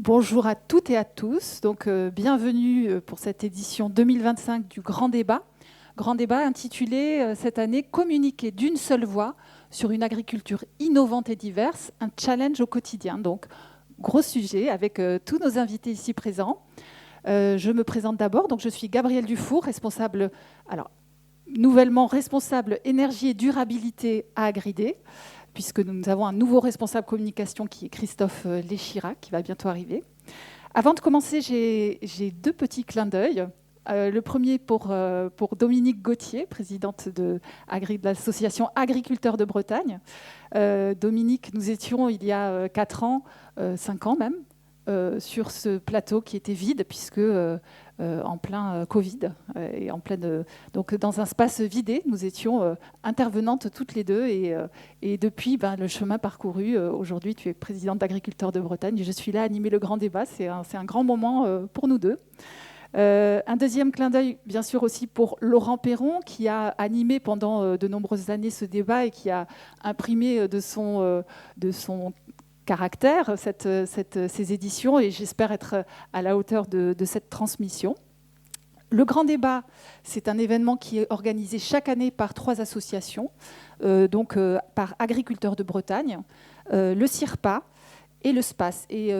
Bonjour à toutes et à tous. Donc, bienvenue pour cette édition 2025 du Grand Débat. Grand Débat intitulé cette année « Communiquer d'une seule voix sur une agriculture innovante et diverse, un challenge au quotidien ». Donc, gros sujet avec tous nos invités ici présents. Je me présente d'abord. Donc, je suis Gabrielle Dufour, responsable, nouvellement responsable énergie et durabilité à Agridé, puisque nous avons un nouveau responsable communication qui est Christophe Léchira, qui va bientôt arriver. Avant de commencer, j'ai deux petits clins d'œil. Le premier pour Dominique Gauthier, présidente de l'association Agriculteurs de Bretagne. Dominique, nous étions il y a 4 ans, 5 ans même, sur ce plateau qui était vide, puisque en plein Covid, et donc dans un espace vidé, nous étions intervenantes toutes les deux, et depuis le chemin parcouru, aujourd'hui tu es présidente d'Agriculteurs de Bretagne, et je suis là à animer le grand débat, c'est un grand moment pour nous deux. Un deuxième clin d'œil, bien sûr, aussi pour Laurent Perron, qui a animé pendant de nombreuses années ce débat et qui a imprimé de son caractère ces éditions, et j'espère être à la hauteur de cette transmission. Le Grand Débat, c'est un événement qui est organisé chaque année par 3 associations, par Agriculteurs de Bretagne, le CIRPA et le SPAS. Et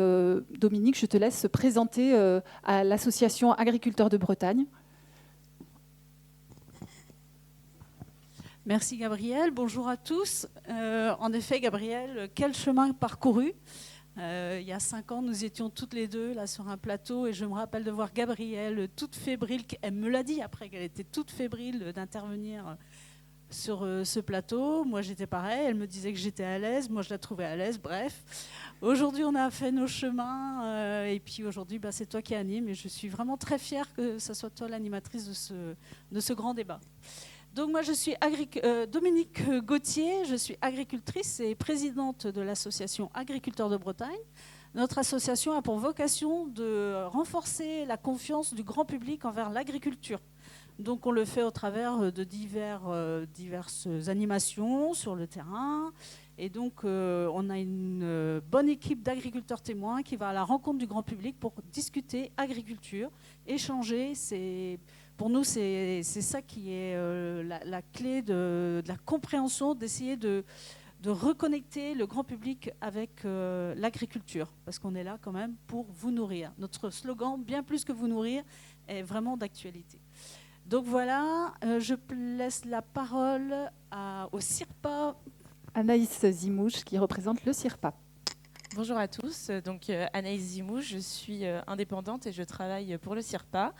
Dominique, je te laisse présenter à l'association Agriculteurs de Bretagne. Merci Gabrielle, bonjour à tous. En effet Gabrielle, quel chemin parcouru. Il y a 5 ans, nous étions toutes les deux là sur un plateau, et je me rappelle de voir Gabrielle toute fébrile, elle me l'a dit après qu'elle était toute fébrile d'intervenir sur ce plateau. Moi j'étais pareil, elle me disait que j'étais à l'aise, moi je la trouvais à l'aise, bref. Aujourd'hui on a fait nos chemins, et puis aujourd'hui c'est toi qui anime, et je suis vraiment très fière que ce soit toi l'animatrice de ce grand débat. Donc moi je suis Dominique Gauthier, je suis agricultrice et présidente de l'association Agriculteurs de Bretagne. Notre association a pour vocation de renforcer la confiance du grand public envers l'agriculture. Donc on le fait au travers de diverses animations sur le terrain. Et donc on a une bonne équipe d'agriculteurs témoins qui va à la rencontre du grand public pour discuter agriculture, échanger. Pour nous, c'est ça qui est la clé de la compréhension, d'essayer de reconnecter le grand public avec l'agriculture, parce qu'on est là quand même pour vous nourrir. Notre slogan, bien plus que vous nourrir, est vraiment d'actualité. Donc voilà, je laisse la parole au CIRPA. Anaïs Zimouche, qui représente le CIRPA. Bonjour à tous, donc Anaïs Zimouche, je suis indépendante et je travaille pour le CIRPA.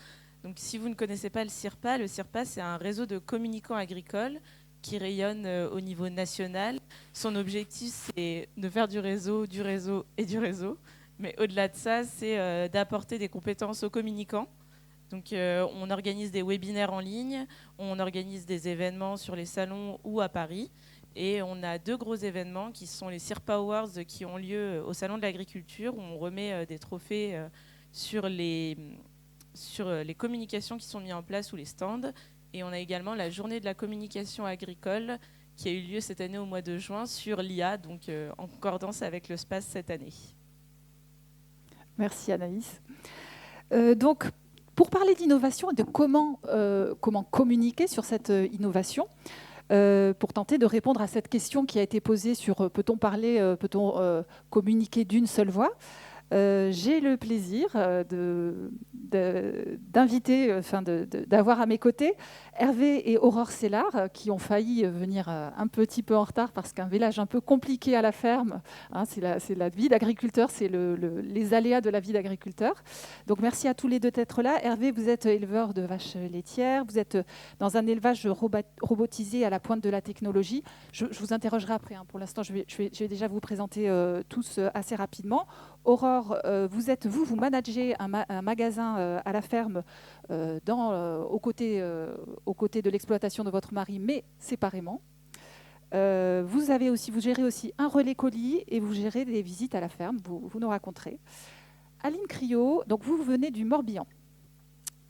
Donc, si vous ne connaissez pas le CIRPA, c'est un réseau de communicants agricoles qui rayonne au niveau national. Son objectif, c'est de faire du réseau et du réseau. Mais au-delà de ça, c'est d'apporter des compétences aux communicants. Donc, on organise des webinaires en ligne, on organise des événements sur les salons ou à Paris. Et on a 2 gros événements qui sont les CIRPA Awards qui ont lieu au Salon de l'Agriculture, où on remet des trophées sur les communications qui sont mises en place ou les stands. Et on a également la journée de la communication agricole qui a eu lieu cette année au mois de juin sur l'IA, donc en concordance avec le SPAS cette année. Merci Anaïs. Donc, pour parler d'innovation et de comment communiquer sur cette innovation, pour tenter de répondre à cette question qui a été posée sur peut-on communiquer d'une seule voix, j'ai le plaisir d'inviter, d'avoir à mes côtés Hervé et Aurore Sellard, qui ont failli venir un petit peu en retard parce qu'un village un peu compliqué à la ferme, c'est la vie d'agriculteur, c'est les aléas de la vie d'agriculteur. Donc merci à tous les deux d'être là. Hervé, vous êtes éleveur de vaches laitières, vous êtes dans un élevage robotisé à la pointe de la technologie. Je vous interrogerai après. Pour l'instant, je vais déjà vous présenter tous assez rapidement. Aurore, vous managez un magasin à la ferme aux côtés de l'exploitation de votre mari, mais séparément. Vous gérez aussi un relais colis et vous gérez des visites à la ferme, vous nous raconterez. Aline Criot, donc vous venez du Morbihan.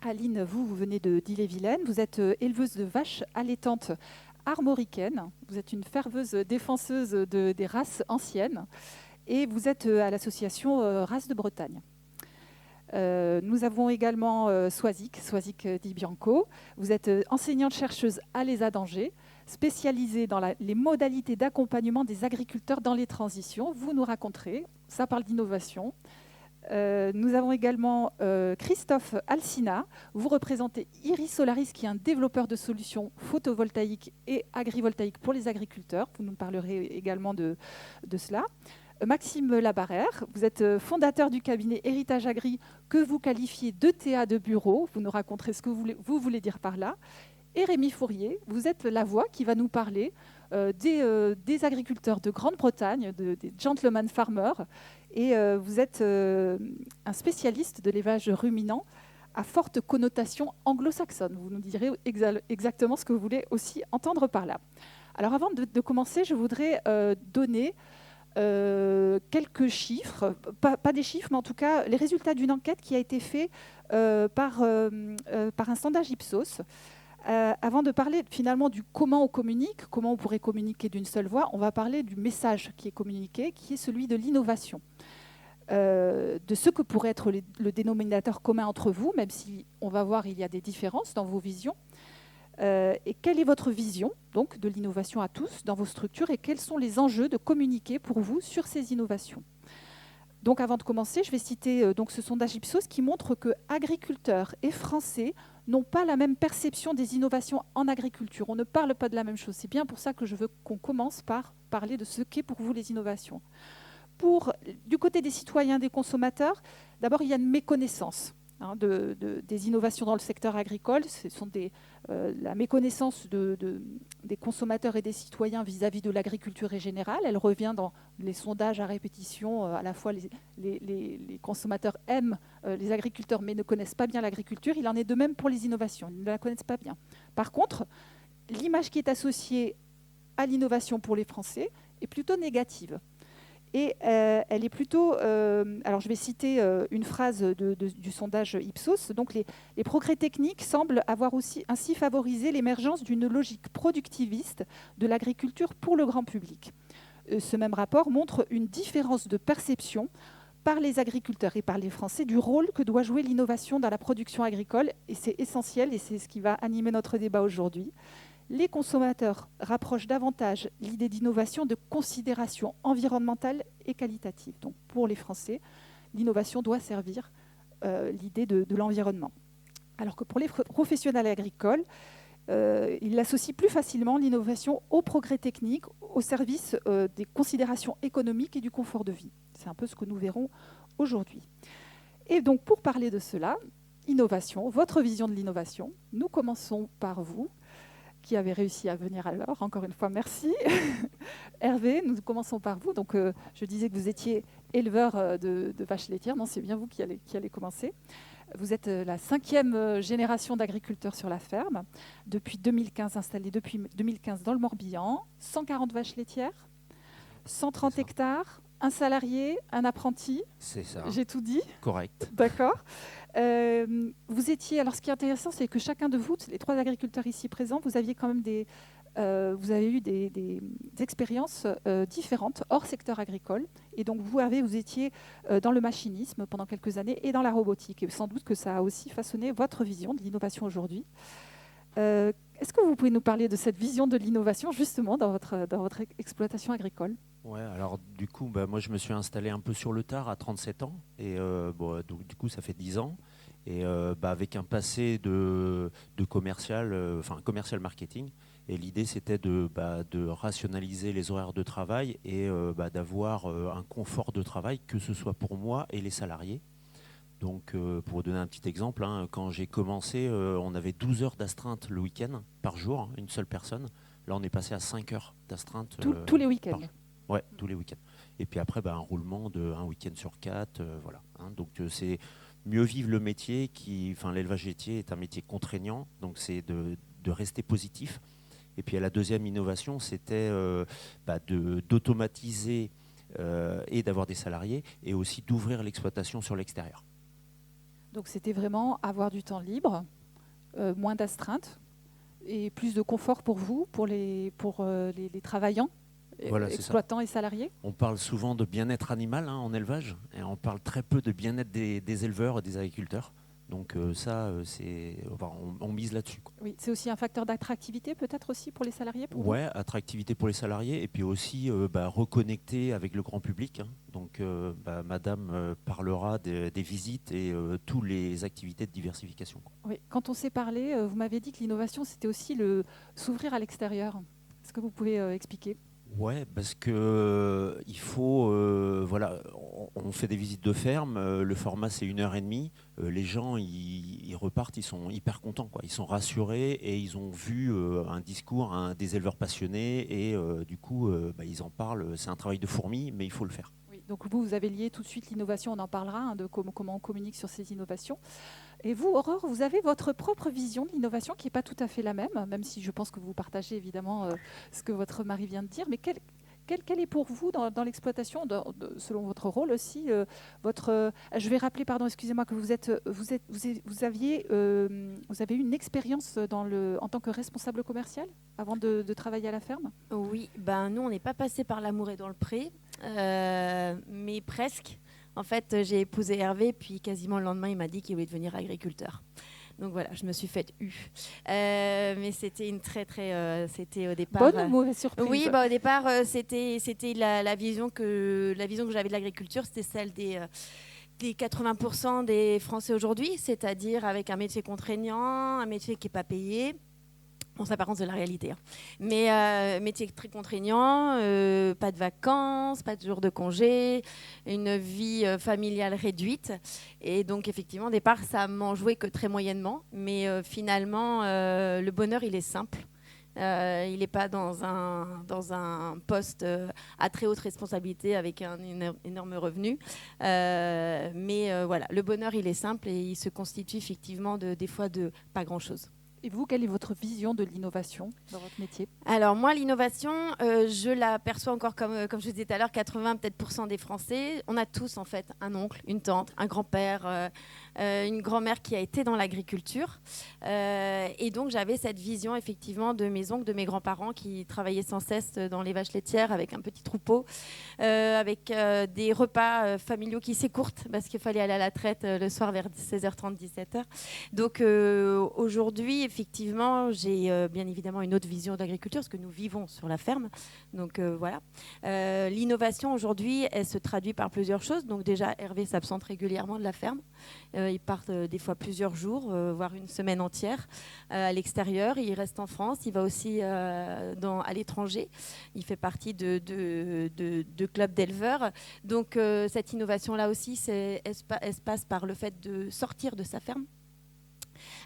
Aline, vous venez d'Ille-et-Vilaine, vous êtes éleveuse de vaches allaitantes armoricaines, vous êtes une ferveuse défenseuse des races anciennes. et vous êtes à l'association Race de Bretagne. Nous avons également Soisic Di Bianco. Vous êtes enseignante-chercheuse à l'ESA d'Angers, spécialisée dans les modalités d'accompagnement des agriculteurs dans les transitions. Vous nous raconterez, ça parle d'innovation. Nous avons également Christophe Alsina. Vous représentez Iris Solaris, qui est un développeur de solutions photovoltaïques et agrivoltaïques pour les agriculteurs. Vous nous parlerez également de cela. Maxime Labarère, vous êtes fondateur du cabinet Héritage Agri, que vous qualifiez d'ETA de bureau. Vous nous raconterez ce que vous voulez dire par là. Et Rémi Fourier, vous êtes la voix qui va nous parler des agriculteurs de Grande-Bretagne, des gentleman farmers. Et vous êtes un spécialiste de l'élevage ruminant à forte connotation anglo-saxonne. Vous nous direz exactement ce que vous voulez aussi entendre par là. Alors avant de commencer, je voudrais donner quelques chiffres, pas des chiffres, mais en tout cas les résultats d'une enquête qui a été faite par un sondage Ipsos. Avant de parler finalement du comment on communique, comment on pourrait communiquer d'une seule voix, on va parler du message qui est communiqué, qui est celui de l'innovation. De ce que pourrait être le dénominateur commun entre vous, même si on va voir il y a des différences dans vos visions. Et quelle est votre vision donc, de l'innovation à tous dans vos structures et quels sont les enjeux de communiquer pour vous sur ces innovations? Donc avant de commencer, je vais citer donc, ce sondage Ipsos qui montre que agriculteurs et Français n'ont pas la même perception des innovations en agriculture. On ne parle pas de la même chose. C'est bien pour ça que je veux qu'on commence par parler de ce qu'est pour vous les innovations. Du côté des citoyens, des consommateurs, d'abord il y a une méconnaissance des innovations dans le secteur agricole. Ce sont la méconnaissance des consommateurs et des citoyens vis-à-vis de l'agriculture en général. Elle revient dans les sondages à répétition. À la fois, les consommateurs aiment les agriculteurs mais ne connaissent pas bien l'agriculture. Il en est de même pour les innovations. Ils ne la connaissent pas bien. Par contre, l'image qui est associée à l'innovation pour les Français est plutôt négative. Et elle est plutôt... alors, je vais citer une phrase du sondage Ipsos. Donc, les progrès techniques semblent avoir aussi ainsi favorisé l'émergence d'une logique productiviste de l'agriculture pour le grand public. Ce même rapport montre une différence de perception par les agriculteurs et par les Français du rôle que doit jouer l'innovation dans la production agricole. Et c'est essentiel, et c'est ce qui va animer notre débat aujourd'hui. Les consommateurs rapprochent davantage l'idée d'innovation de considération environnementale et qualitative. Donc pour les Français, l'innovation doit servir l'idée de l'environnement. Alors que pour les professionnels agricoles, ils associent plus facilement l'innovation au progrès technique, au service des considérations économiques et du confort de vie. C'est un peu ce que nous verrons aujourd'hui. Et donc pour parler de cela, innovation, votre vision de l'innovation, nous commençons par vous, qui avait réussi à venir à l'heure. Encore une fois, merci. Hervé, nous commençons par vous. Donc, je disais que vous étiez éleveur de vaches laitières. Non, c'est bien vous qui allez commencer. Vous êtes la 5e génération d'agriculteurs sur la ferme, depuis 2015, installée depuis 2015 dans le Morbihan. 140 vaches laitières, 130 hectares, un salarié, un apprenti. C'est ça. J'ai tout dit. Correct. D'accord. Vous étiez. Alors, ce qui est intéressant, c'est que chacun de vous, les 3 agriculteurs ici présents, vous aviez quand même vous avez eu des expériences différentes hors secteur agricole. Et donc, vous étiez dans le machinisme pendant quelques années et dans la robotique. Et sans doute que ça a aussi façonné votre vision de l'innovation aujourd'hui. Est-ce que vous pouvez nous parler de cette vision de l'innovation, justement, dans votre exploitation agricole ? Ouais, alors du coup, moi je me suis installé un peu sur le tard à 37 ans. Et donc, du coup, ça fait 10 ans. Et avec un passé de commercial, commercial marketing. Et l'idée, c'était de rationaliser les horaires de travail et d'avoir un confort de travail, que ce soit pour moi et les salariés. Donc, pour vous donner un petit exemple, quand j'ai commencé, on avait 12 heures d'astreinte le week-end par jour, une seule personne. Là, on est passé à 5 heures d'astreinte. Tous les week-ends. Oui, tous les week-ends. Et puis après, un roulement de un week-end sur 4. Voilà. Donc, c'est mieux vivre le métier. L'élevage laitier est un métier contraignant. Donc, c'est de rester positif. Et puis, la deuxième innovation, c'était d'automatiser et d'avoir des salariés et aussi d'ouvrir l'exploitation sur l'extérieur. Donc, c'était vraiment avoir du temps libre, moins d'astreintes et plus de confort pour vous, pour les travaillants Voilà, c'est ça. exploitants et salariés? On parle souvent de bien-être animal en élevage, et on parle très peu de bien-être des éleveurs et des agriculteurs. Donc on mise là-dessus, quoi. Oui, c'est aussi un facteur d'attractivité peut-être aussi pour les salariés pour vous? Ouais, attractivité pour les salariés et puis aussi reconnecter avec le grand public. Donc Madame parlera des visites et toutes les activités de diversification, quoi. Oui, quand on s'est parlé, vous m'avez dit que l'innovation, c'était aussi s'ouvrir à l'extérieur. Est-ce que vous pouvez expliquer? Ouais, parce que il faut, on fait des visites de ferme, le format c'est 1h30, les gens ils repartent, ils sont hyper contents, quoi. Ils sont rassurés et ils ont vu un discours des éleveurs passionnés et du coup ils en parlent, c'est un travail de fourmi mais il faut le faire. Oui, donc vous avez lié tout de suite l'innovation, on en parlera, de comment on communique sur ces innovations. Et vous, Aurore, vous avez votre propre vision de l'innovation qui n'est pas tout à fait la même si je pense que vous partagez évidemment ce que votre mari vient de dire. Mais quelle est pour vous dans l'exploitation, selon votre rôle aussi, je vais rappeler, pardon, excusez-moi, que vous avez eu une expérience en tant que responsable commercial avant de travailler à la ferme? Oui, nous, on n'est pas passé par l'amour et dans le pré, mais presque. En fait, j'ai épousé Hervé, puis quasiment le lendemain, il m'a dit qu'il voulait devenir agriculteur. Donc voilà, je me suis faite mais c'était une c'était au départ. Bonne ou mauvaise surprise? Oui, au départ, c'était la vision que j'avais de l'agriculture, c'était celle des 80% des Français aujourd'hui, c'est-à-dire avec un métier contraignant, un métier qui n'est pas payé. Bon, ça par contre c'est la réalité. Mais métier très contraignant, pas de vacances, pas de jours de congé, une vie familiale réduite. Et donc effectivement au départ ça m'en jouait que très moyennement. Mais finalement le bonheur il est simple. Il n'est pas dans un poste à très haute responsabilité avec un énorme revenu. Mais voilà, le bonheur il est simple et il se constitue effectivement des fois de pas grand-chose. Et vous, quelle est votre vision de l'innovation dans votre métier? Alors moi, l'innovation, je la perçois encore comme je vous disais tout à l'heure, 80% peut-être des Français. On a tous en fait un oncle, une tante, un grand-père, une grand-mère qui a été dans l'agriculture. Et donc j'avais cette vision effectivement de mes oncles, de mes grands-parents qui travaillaient sans cesse dans les vaches laitières avec un petit troupeau, avec des repas familiaux qui s'écourtent parce qu'il fallait aller à la traite le soir vers 16h30, 17h. Donc aujourd'hui, effectivement, j'ai bien évidemment une autre vision d'agriculture parce que nous vivons sur la ferme. Donc voilà. L'innovation aujourd'hui, elle se traduit par plusieurs choses. Donc déjà, Hervé s'absente régulièrement de la ferme. Il part des fois plusieurs jours, voire une semaine entière à l'extérieur. Il reste en France. Il va aussi à l'étranger. Il fait partie de clubs d'éleveurs. Donc cette innovation-là aussi, elle se passe par le fait de sortir de sa ferme.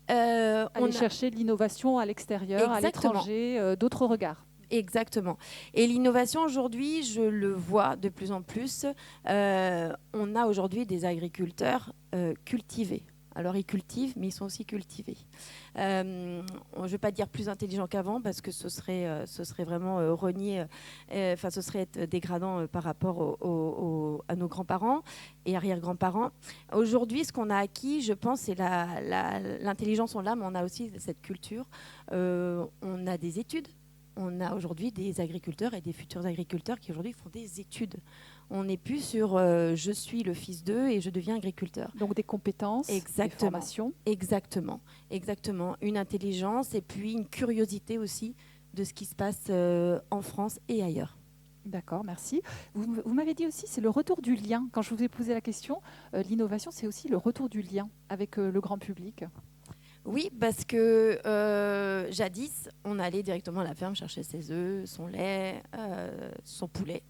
Aller chercher de l'innovation à l'extérieur, à l'étranger, d'autres regards. Exactement. Et l'innovation aujourd'hui, je le vois de plus en plus. On a aujourd'hui des agriculteurs cultivés. Alors ils cultivent, mais ils sont aussi cultivés. Je ne vais pas dire plus intelligents qu'avant parce que ce serait vraiment renier, ce serait être dégradant par rapport à nos grands-parents et arrière-grands-parents. Aujourd'hui, ce qu'on a acquis, je pense, c'est l'intelligence, on l'a, mais on a aussi cette culture. On a des études. On a aujourd'hui des agriculteurs et des futurs agriculteurs qui aujourd'hui font des études. On n'est plus sur je suis le fils d'eux et je deviens agriculteur. Donc des compétences, des formations. Exactement. Une intelligence et puis une curiosité aussi de ce qui se passe en France et ailleurs. D'accord, merci. Vous m'avez dit aussi, c'est le retour du lien. Quand je vous ai posé la question, l'innovation, c'est aussi le retour du lien avec le grand public. Oui, parce que jadis, on allait directement à la ferme chercher ses œufs, son lait, son poulet.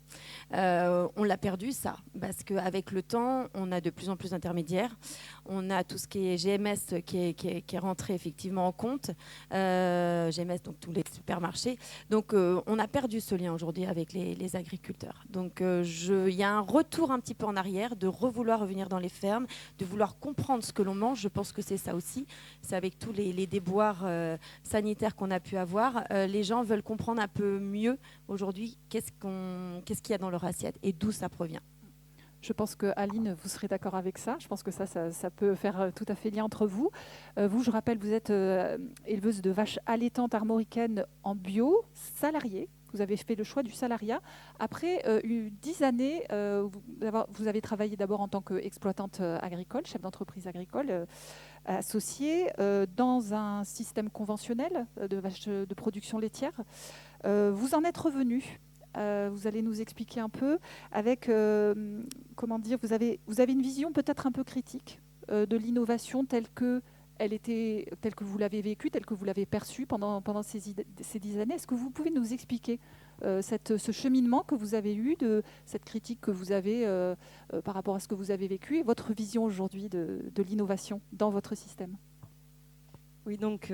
On l'a perdu, ça, parce qu'avec le temps, on a de plus en plus d'intermédiaires. On a tout ce qui est GMS qui est rentré effectivement en compte. GMS, donc tous les supermarchés. Donc, on a perdu ce lien aujourd'hui avec les agriculteurs. Donc, il y a un retour un petit peu en arrière, de revouloir revenir dans les fermes, de vouloir comprendre ce que l'on mange. Je pense que c'est ça aussi. C'est avec tous les déboires sanitaires qu'on a pu avoir. Les gens veulent comprendre un peu mieux aujourd'hui qu'est-ce qu'il y a dans leur assiette et d'où ça provient. Je pense que Aline, vous serez d'accord avec ça. Je pense que ça peut faire tout à fait lien entre vous. Vous, je rappelle, vous êtes éleveuse de vaches allaitantes armoricaines en bio, salariée. Vous avez fait le choix du salariat. Après 10 années, vous avez travaillé d'abord en tant qu'exploitante agricole, chef d'entreprise agricole, associée dans un système conventionnel de production laitière. Vous en êtes revenu. Vous allez nous expliquer un peu avec, comment dire, vous avez une vision peut-être un peu critique de l'innovation telle que vous l'avez vécue, telle que vous l'avez perçue pendant ces 10 années. Est-ce que vous pouvez nous expliquer ce cheminement que vous avez eu, de cette critique que vous avez par rapport à ce que vous avez vécu et votre vision aujourd'hui de l'innovation dans votre système? Oui, donc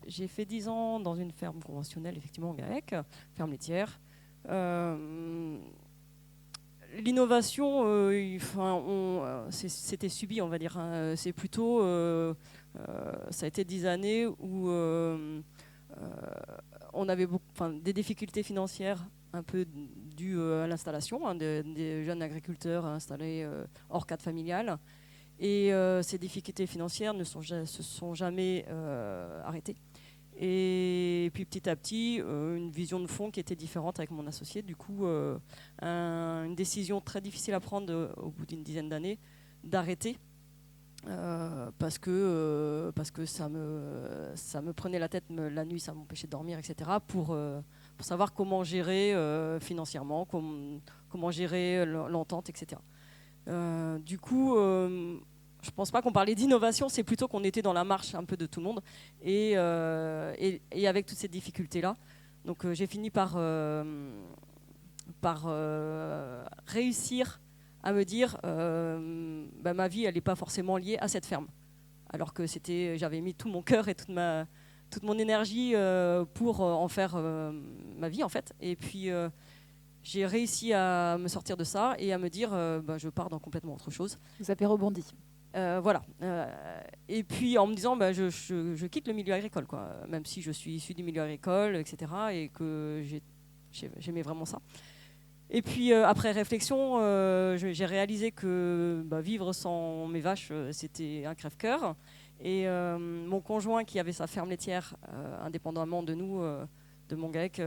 j'ai fait 10 ans dans une ferme conventionnelle, effectivement, en GAEC, ferme laitière. L'innovation, c'était subi, on va dire. Hein. C'est plutôt, ça a été 10 années où on avait des difficultés financières un peu dues à l'installation, hein, des jeunes agriculteurs installés hors cadre familial. Et ces difficultés financières ne se sont jamais arrêtées. Et puis petit à petit, une vision de fond qui était différente avec mon associé. Du coup, une décision très difficile à prendre au bout d'une dizaine d'années, d'arrêter. Parce que ça me prenait la tête la nuit, ça m'empêchait de dormir, etc. Pour savoir comment gérer financièrement, comment gérer l'entente, etc. Du coup, je pense pas qu'on parlait d'innovation, c'est plutôt qu'on était dans la marche un peu de tout le monde et avec toutes ces difficultés-là. Donc j'ai fini par réussir à me dire ma vie, elle n'est pas forcément liée à cette ferme. Alors que j'avais mis tout mon cœur et toute mon énergie pour en faire ma vie, en fait. Et puis j'ai réussi à me sortir de ça et à me dire je pars dans complètement autre chose. Vous avez rebondi. Voilà. Et puis en me disant je quitte le milieu agricole, quoi. Même si je suis issu du milieu agricole, etc. Et que j'aimais vraiment ça. Et puis après réflexion, j'ai réalisé que vivre sans mes vaches, c'était un crève-cœur. Et mon conjoint qui avait sa ferme laitière, indépendamment de nous, de mon GAEC,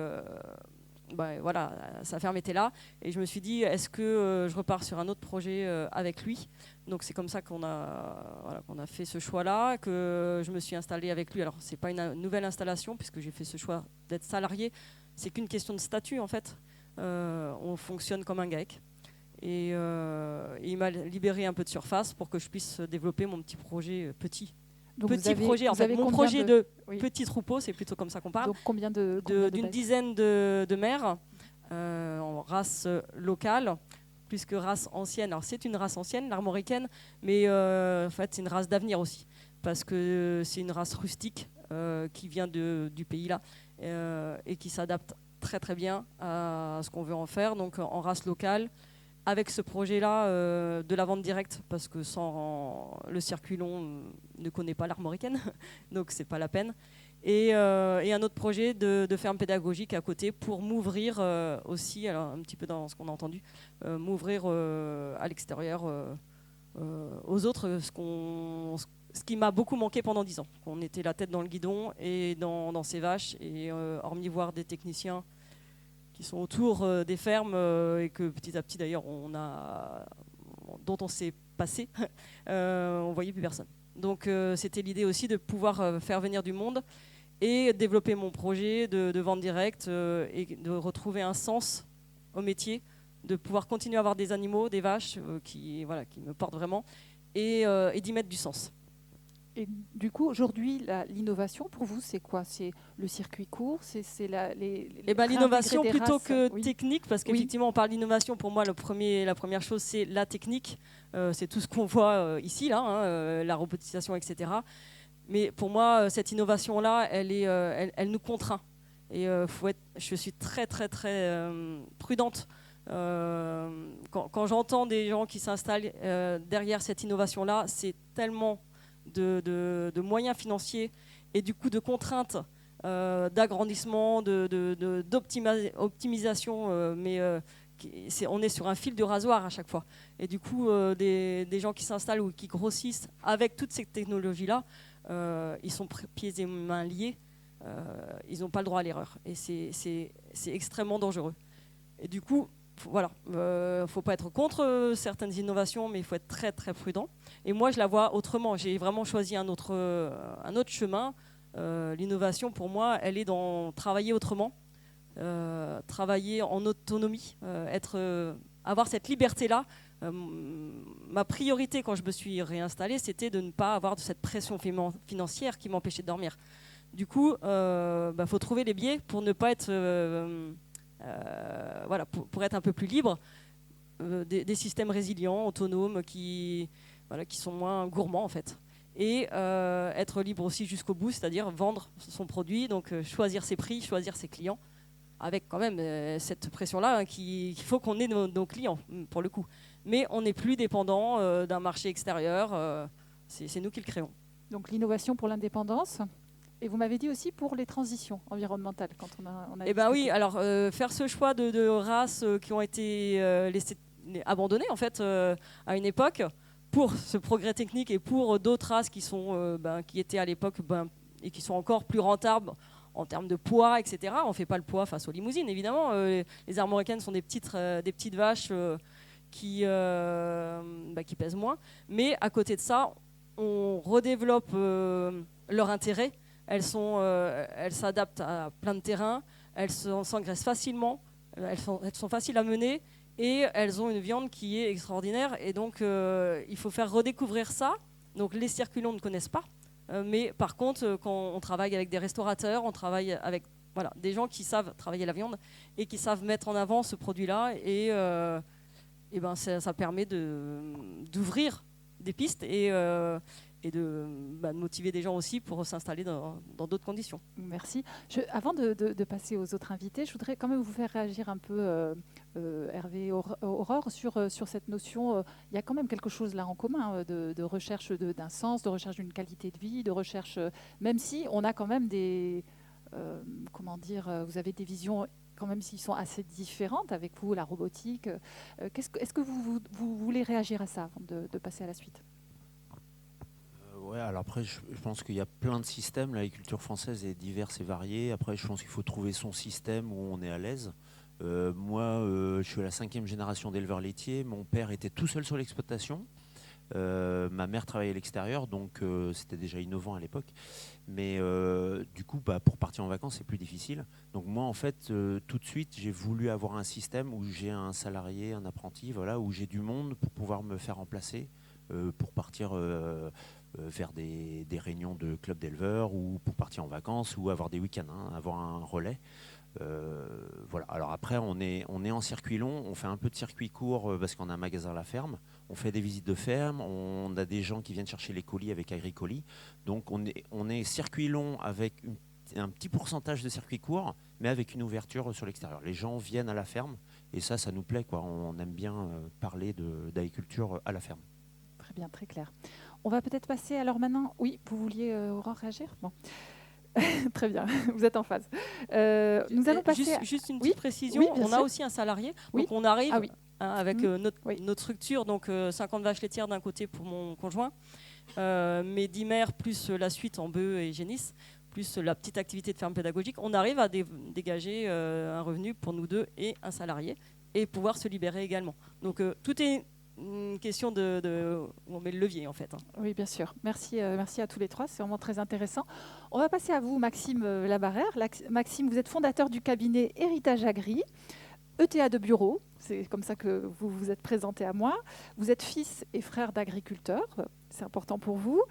voilà, sa ferme était là. Et je me suis dit, est-ce que je repars sur un autre projet avec lui? Donc c'est comme ça qu'on a fait ce choix-là, que je me suis installée avec lui. Alors c'est pas une nouvelle installation, puisque j'ai fait ce choix d'être salarié. C'est qu'une question de statut, en fait. On fonctionne comme un GAEC. Et il m'a libéré un peu de surface pour que je puisse développer mon petit projet petit. Donc projet, en fait, mon projet de petit troupeau, c'est plutôt comme ça qu'on parle. Donc combien d'une dizaine de mères en race locale, plus que race ancienne. Alors c'est une race ancienne, l'armoricaine, mais en fait c'est une race d'avenir aussi, parce que c'est une race rustique qui vient du pays là et qui s'adapte très très bien à ce qu'on veut en faire. Donc en race locale, avec ce projet-là de la vente directe, parce que sans le circuit long, ne connaît pas l'armoricaine, donc c'est pas la peine. Et un autre projet de ferme pédagogique à côté pour m'ouvrir aussi, alors un petit peu dans ce qu'on a entendu, m'ouvrir à l'extérieur aux autres, ce qui m'a beaucoup manqué pendant 10 ans. On était la tête dans le guidon et dans ces vaches, et hormis voir des techniciens qui sont autour des fermes et que petit à petit d'ailleurs dont on s'est passé, on voyait plus personne. Donc c'était l'idée aussi de pouvoir faire venir du monde et développer mon projet de vente directe et de retrouver un sens au métier, de pouvoir continuer à avoir des animaux, des vaches qui me portent vraiment et d'y mettre du sens. Et du coup, aujourd'hui, l'innovation, pour vous, c'est quoi? C'est le circuit court? C'est l'innovation plutôt que technique, parce qu'effectivement, on parle d'innovation. Pour moi, la première chose, c'est la technique. C'est tout ce qu'on voit ici, là, la robotisation, etc. Mais pour moi, cette innovation-là, elle nous contraint. Et je suis très, très, très prudente. Quand j'entends des gens qui s'installent derrière cette innovation-là, c'est tellement de moyens financiers et du coup de contraintes d'agrandissement, d'optimisation, mais on est sur un fil de rasoir à chaque fois. Et du coup, des gens qui s'installent ou qui grossissent avec toutes ces technologies-là, ils sont pieds et mains liés, ils n'ont pas le droit à l'erreur. Et c'est c'est extrêmement dangereux. Et du coup, voilà, faut pas être contre certaines innovations, mais il faut être très très prudent. Et moi, je la vois autrement. J'ai vraiment choisi un autre chemin. L'innovation, pour moi, elle est dans travailler autrement, travailler en autonomie, avoir cette liberté-là. Ma priorité quand je me suis réinstallée, c'était de ne pas avoir de cette pression financière qui m'empêchait de dormir. Du coup, faut trouver les biais pour ne pas être, voilà, pour être un peu plus libre, des systèmes résilients, autonomes, qui sont moins gourmands en fait. Et être libre aussi jusqu'au bout, c'est-à-dire vendre son produit, donc choisir ses prix, choisir ses clients, avec quand même cette pression-là qu'il faut qu'on ait nos clients pour le coup. Mais on n'est plus dépendant d'un marché extérieur, c'est nous qui le créons. Donc l'innovation pour l'indépendance. Et vous m'avez dit aussi pour les transitions environnementales quand on a Eh ben oui, alors faire ce choix de races qui ont été abandonnées en fait à une époque pour ce progrès technique et pour d'autres races qui étaient à l'époque et qui sont encore plus rentables en termes de poids, etc. On ne fait pas le poids face aux limousines, évidemment. Les armoricaines sont des petites vaches qui pèsent moins. Mais à côté de ça, on redéveloppe leur intérêt. Elles s'adaptent à plein de terrains, elles s'engraissent facilement, elles sont faciles à mener et elles ont une viande qui est extraordinaire. Et donc, il faut faire redécouvrir ça. Donc, les circulons ne connaissent pas. Mais par contre, quand on travaille avec des restaurateurs, on travaille avec des gens qui savent travailler la viande et qui savent mettre en avant ce produit-là. Et ça permet d'ouvrir des pistes et de motiver des gens aussi pour s'installer dans d'autres conditions. Merci. Avant de passer aux autres invités, je voudrais quand même vous faire réagir un peu, Hervé, Aurore, sur cette notion. Il y a quand même quelque chose là en commun de recherche d'un sens, de recherche d'une qualité de vie, de recherche, même si on a quand même des... vous avez des visions quand même s'ils sont assez différentes avec vous, la robotique. Est-ce que vous voulez réagir à ça avant de passer à la suite ? Ouais, alors après, je pense qu'il y a plein de systèmes. L'agriculture française est diverse et variée. Après, je pense qu'il faut trouver son système où on est à l'aise. Moi, je suis à la 5e génération d'éleveurs laitiers. Mon père était tout seul sur l'exploitation. Ma mère travaillait à l'extérieur, donc c'était déjà innovant à l'époque. Mais du coup, pour partir en vacances, c'est plus difficile. Donc moi, en fait, tout de suite, j'ai voulu avoir un système où j'ai un salarié, un apprenti, où j'ai du monde pour pouvoir me faire remplacer, pour partir faire des réunions de clubs d'éleveurs ou pour partir en vacances ou avoir des week-ends, avoir un relais. Alors après, on est en circuit long, on fait un peu de circuit court parce qu'on a un magasin à la ferme, on fait des visites de ferme, on a des gens qui viennent chercher les colis avec Agricoli. Donc on est circuit long avec un petit pourcentage de circuit court, mais avec une ouverture sur l'extérieur. Les gens viennent à la ferme et ça nous plaît, quoi. On aime bien parler d'agriculture à la ferme. Très bien, très clair. On va peut-être passer alors maintenant. Oui, vous vouliez Aurore réagir ? Bon. Très bien, vous êtes en phase. Nous allons passer. Juste une petite précision. On a aussi un salarié. Donc on arrive avec notre structure, donc 50 vaches laitières d'un côté pour mon conjoint, mes 10 mères plus la suite en bœufs et génisses, plus la petite activité de ferme pédagogique. On arrive à dégager un revenu pour nous deux et un salarié et pouvoir se libérer également. Donc tout est une question où on met le levier en fait. Oui, bien sûr. Merci à tous les trois, c'est vraiment très intéressant. On va passer à vous, Maxime Labarrère. Maxime, vous êtes fondateur du cabinet Héritage Agri, ETA de bureau, c'est comme ça que vous vous êtes présenté à moi. Vous êtes fils et frère d'agriculteurs, c'est important pour vous.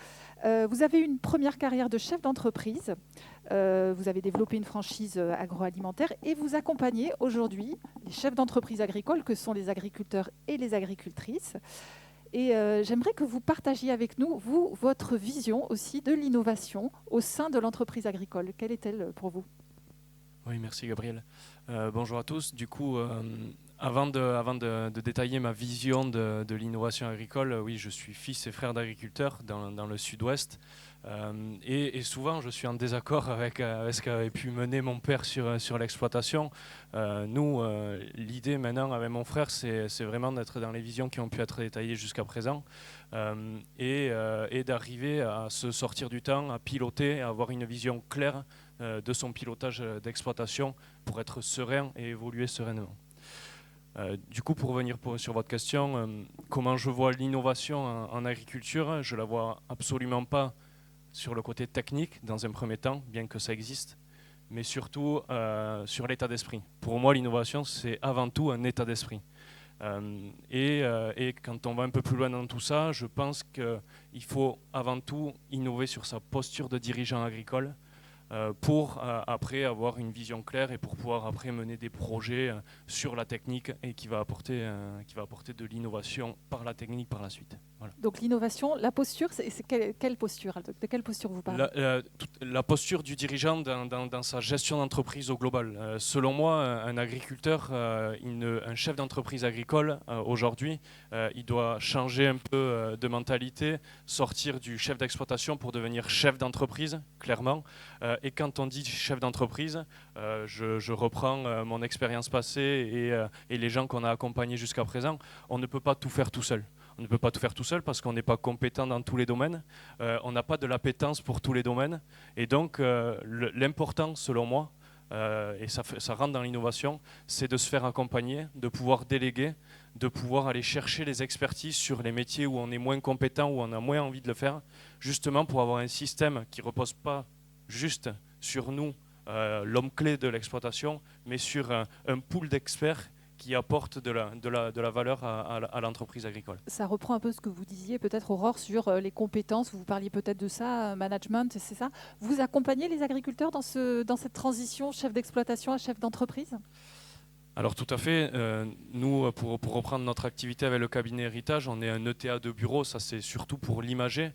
Vous avez une première carrière de chef d'entreprise. Vous avez développé une franchise agroalimentaire et vous accompagnez aujourd'hui les chefs d'entreprise agricoles que sont les agriculteurs et les agricultrices. Et j'aimerais que vous partagiez avec nous, votre vision aussi de l'innovation au sein de l'entreprise agricole. Quelle est-elle pour vous ? Oui, merci Gabriel. Bonjour à tous. Du coup, avant de détailler ma vision de l'innovation agricole, oui, je suis fils et frère d'agriculteurs dans le sud-ouest. Et souvent, je suis en désaccord avec ce qu'avait pu mener mon père sur l'exploitation. Nous, l'idée maintenant avec mon frère, c'est vraiment d'être dans les visions qui ont pu être détaillées jusqu'à présent et d'arriver à se sortir du temps, à piloter, à avoir une vision claire de son pilotage d'exploitation pour être serein et évoluer sereinement. Du coup, pour revenir sur votre question, comment je vois l'innovation en agriculture, je ne la vois absolument pas sur le côté technique dans un premier temps, bien que ça existe, mais surtout sur l'état d'esprit. Pour moi, l'innovation, c'est avant tout un état d'esprit. Et quand on va un peu plus loin dans tout ça, je pense qu'il faut avant tout innover sur sa posture de dirigeant agricole pour après avoir une vision claire et pour pouvoir après mener des projets sur la technique et qui va apporter de l'innovation par la technique par la suite. Voilà. Donc l'innovation, la posture, c'est quelle posture? De quelle posture vous parlez? La posture du dirigeant dans sa gestion d'entreprise au global. Selon moi, un agriculteur, un chef d'entreprise agricole, aujourd'hui, il doit changer un peu de mentalité, sortir du chef d'exploitation pour devenir chef d'entreprise, clairement. Et quand on dit chef d'entreprise, je reprends mon expérience passée et les gens qu'on a accompagnés jusqu'à présent, on ne peut pas tout faire tout seul. On ne peut pas tout faire tout seul parce qu'on n'est pas compétent dans tous les domaines, on n'a pas de l'appétence pour tous les domaines. Et donc l'important, selon moi, et ça rentre dans l'innovation, c'est de se faire accompagner, de pouvoir déléguer, de pouvoir aller chercher les expertises sur les métiers où on est moins compétent, où on a moins envie de le faire, justement pour avoir un système qui ne repose pas juste sur nous, l'homme clé de l'exploitation, mais sur un pool d'experts qui apporte de la valeur à l'entreprise agricole. Ça reprend un peu ce que vous disiez, peut-être Aurore, sur les compétences. Vous parliez peut-être de ça, management, c'est ça. Vous accompagnez les agriculteurs dans cette transition chef d'exploitation à chef d'entreprise ? Alors tout à fait, nous pour reprendre notre activité avec le cabinet Héritage, on est un ETA de bureau, ça c'est surtout pour l'imager.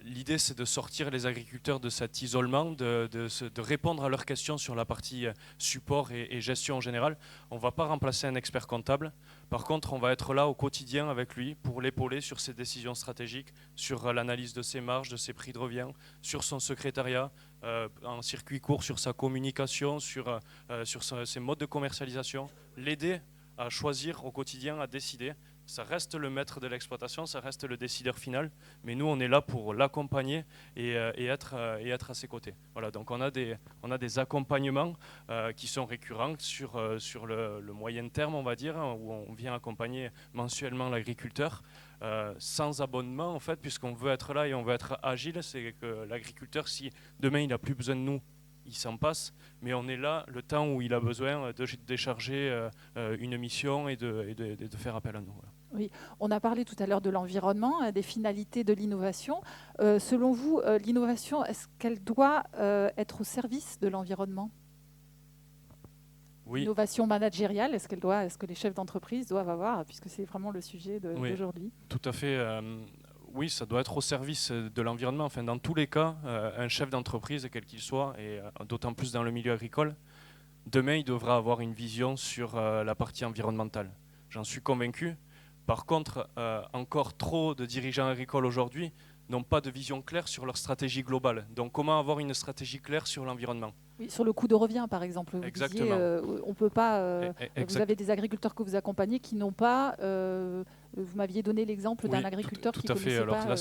L'idée c'est de sortir les agriculteurs de cet isolement, de répondre à leurs questions sur la partie support et gestion en général. On ne va pas remplacer un expert comptable, par contre on va être là au quotidien avec lui pour l'épauler sur ses décisions stratégiques, sur l'analyse de ses marges, de ses prix de revient, sur son secrétariat, en circuit court, sur sa communication, sur ses modes de commercialisation, l'aider à choisir au quotidien, à décider. Ça reste le maître de l'exploitation, ça reste le décideur final, mais nous on est là pour l'accompagner et être à ses côtés. Voilà, donc on a des accompagnements qui sont récurrents sur le moyen terme, on va dire, où on vient accompagner mensuellement l'agriculteur. Sans abonnement en fait, puisqu'on veut être là et on veut être agile. C'est que l'agriculteur, si demain il n'a plus besoin de nous, il s'en passe, mais on est là le temps où il a besoin de décharger une mission et de faire appel à nous. Voilà. Oui, on a parlé tout à l'heure de l'environnement, des finalités de l'innovation. Selon vous, l'innovation, est-ce qu'elle doit être au service de l'environnement ? Oui. Innovation managériale, est-ce que les chefs d'entreprise doivent avoir, puisque c'est vraiment le sujet d'aujourd'hui ? Tout à fait. Oui, ça doit être au service de l'environnement. Enfin, dans tous les cas, un chef d'entreprise, quel qu'il soit, et d'autant plus dans le milieu agricole, demain, il devra avoir une vision sur la partie environnementale. J'en suis convaincu. Par contre, encore trop de dirigeants agricoles aujourd'hui n'ont pas de vision claire sur leur stratégie globale. Donc, comment avoir une stratégie claire sur l'environnement ? Oui, sur le coût de revient, par exemple. Vous Exactement. disiez, on peut pas. Vous avez des agriculteurs que vous accompagnez qui n'ont pas. Vous m'aviez donné l'exemple d'un agriculteur qui connaissait pas. Tout à fait. Alors là,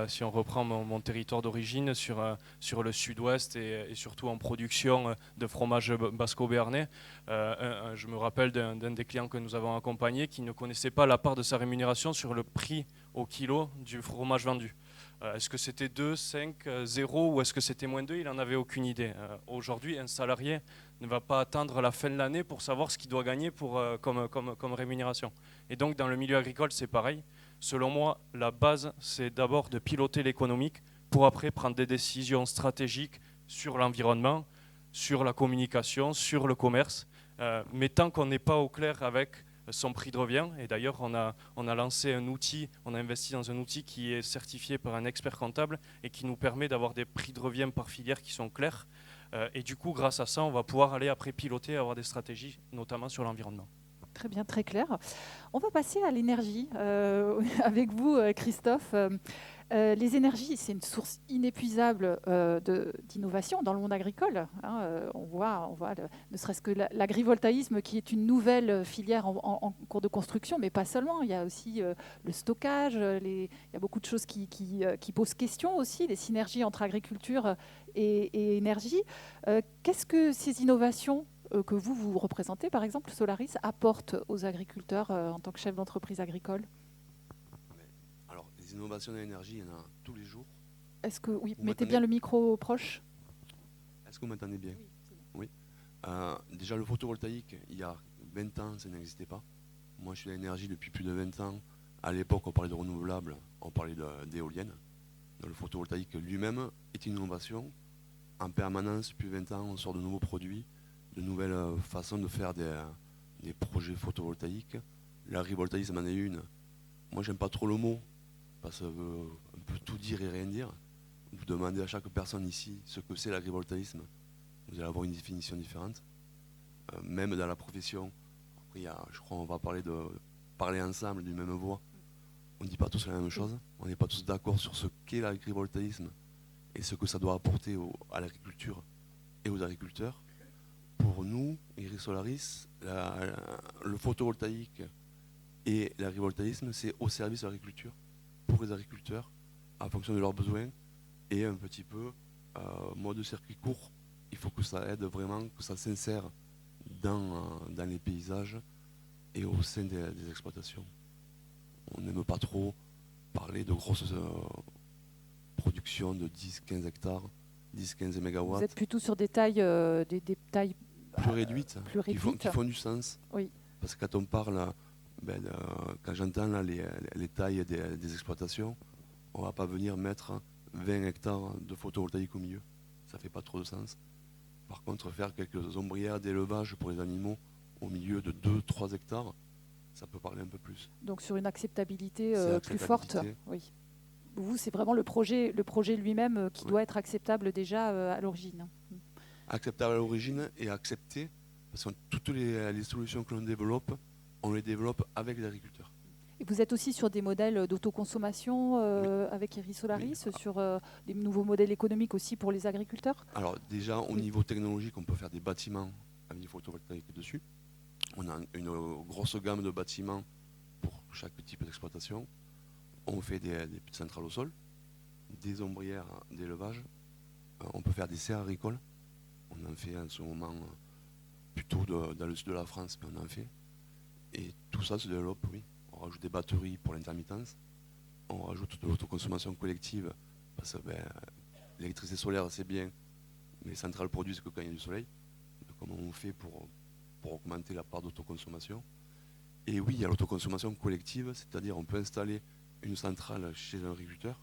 si on reprend mon territoire d'origine sur le sud-ouest et surtout en production de fromage basco-béarnais, je me rappelle d'un des clients que nous avons accompagné qui ne connaissait pas la part de sa rémunération sur le prix au kilo du fromage vendu. Est-ce que c'était 2, 5, 0 ou est-ce que c'était moins 2 ? Il n'en avait aucune idée. Aujourd'hui, un salarié ne va pas attendre la fin de l'année pour savoir ce qu'il doit gagner comme rémunération. Et donc, dans le milieu agricole, c'est pareil. Selon moi, la base, c'est d'abord de piloter l'économique pour après prendre des décisions stratégiques sur l'environnement, sur la communication, sur le commerce. Mais tant qu'on n'est pas au clair avec son prix de revient, et d'ailleurs on a lancé un outil, on a investi dans un outil qui est certifié par un expert comptable et qui nous permet d'avoir des prix de revient par filière qui sont clairs, et du coup grâce à ça on va pouvoir aller après piloter, avoir des stratégies notamment sur l'environnement. Très bien, très clair. On va passer à l'énergie avec vous, Christophe. Les énergies, c'est une source inépuisable d'innovation dans le monde agricole. On voit ne serait-ce que l'agrivoltaïsme qui est une nouvelle filière en cours de construction, mais pas seulement. Il y a aussi le stockage, il y a beaucoup de choses qui posent question aussi, les synergies entre agriculture et énergie. Qu'est-ce que ces innovations que vous représentez, par exemple, Solaris, apportent aux agriculteurs en tant que chef d'entreprise agricole? Les innovations de l'énergie, il y en a tous les jours. Est-ce que mettez bien le micro proche. Est-ce que vous m'entendez bien? Oui. Déjà, le photovoltaïque, il y a 20 ans, ça n'existait pas. Moi, je suis dans l'énergie depuis plus de 20 ans. À l'époque, on parlait de renouvelables, on parlait d'éoliennes. Le photovoltaïque lui-même est une innovation. En permanence, depuis 20 ans, on sort de nouveaux produits, de nouvelles façons de faire des projets photovoltaïques. L'agrivoltaïsme en est une. Moi, j'aime pas trop le mot, parce qu'on peut tout dire et rien dire. Vous demandez à chaque personne ici ce que c'est l'agrivoltaïsme, vous allez avoir une définition différente. Même dans la profession, après, je crois qu'on va parler ensemble d'une même voix. On ne dit pas tous la même chose, on n'est pas tous d'accord sur ce qu'est l'agrivoltaïsme et ce que ça doit apporter à l'agriculture et aux agriculteurs. Pour nous, Iris Solaris, le photovoltaïque et l'agrivoltaïsme, c'est au service de l'agriculture, pour les agriculteurs, en fonction de leurs besoins, et un petit peu mode circuit court. Il faut que ça aide vraiment, que ça s'insère dans les paysages et au sein des exploitations. On n'aime pas trop parler de grosses productions de 10-15 hectares, 10-15 mégawatts. Vous êtes plutôt sur des tailles, plus réduites, qui font du sens. Oui. Parce que quand on parle, quand j'entends là, les tailles des exploitations, on ne va pas venir mettre 20 hectares de photovoltaïque au milieu. Ça ne fait pas trop de sens. Par contre, faire quelques ombrières d'élevage pour les animaux au milieu de 2-3 hectares, ça peut parler un peu plus. Donc sur une acceptabilité plus forte. Oui. Vous, c'est vraiment le projet lui-même qui doit être acceptable déjà à l'origine. Acceptable à l'origine et accepté, parce que toutes les solutions que l'on développe, on les développe avec les agriculteurs. Et vous êtes aussi sur des modèles d'autoconsommation avec Iris Solaris, sur des nouveaux modèles économiques aussi pour les agriculteurs? Alors déjà, au niveau technologique, on peut faire des bâtiments avec des photovoltaïques dessus. On a une grosse gamme de bâtiments pour chaque type d'exploitation. On fait des petites centrales au sol, des ombrières d'élevage. On peut faire des serres agricoles. On en fait en ce moment plutôt dans le sud de la France, mais on en fait. Et tout ça se développe, oui. On rajoute des batteries pour l'intermittence. On rajoute de l'autoconsommation collective, parce que l'électricité solaire, c'est bien, mais les centrales produisent que quand il y a du soleil. Donc, comment on fait pour augmenter la part d'autoconsommation? Et oui, il y a l'autoconsommation collective, c'est-à-dire on peut installer une centrale chez un agriculteur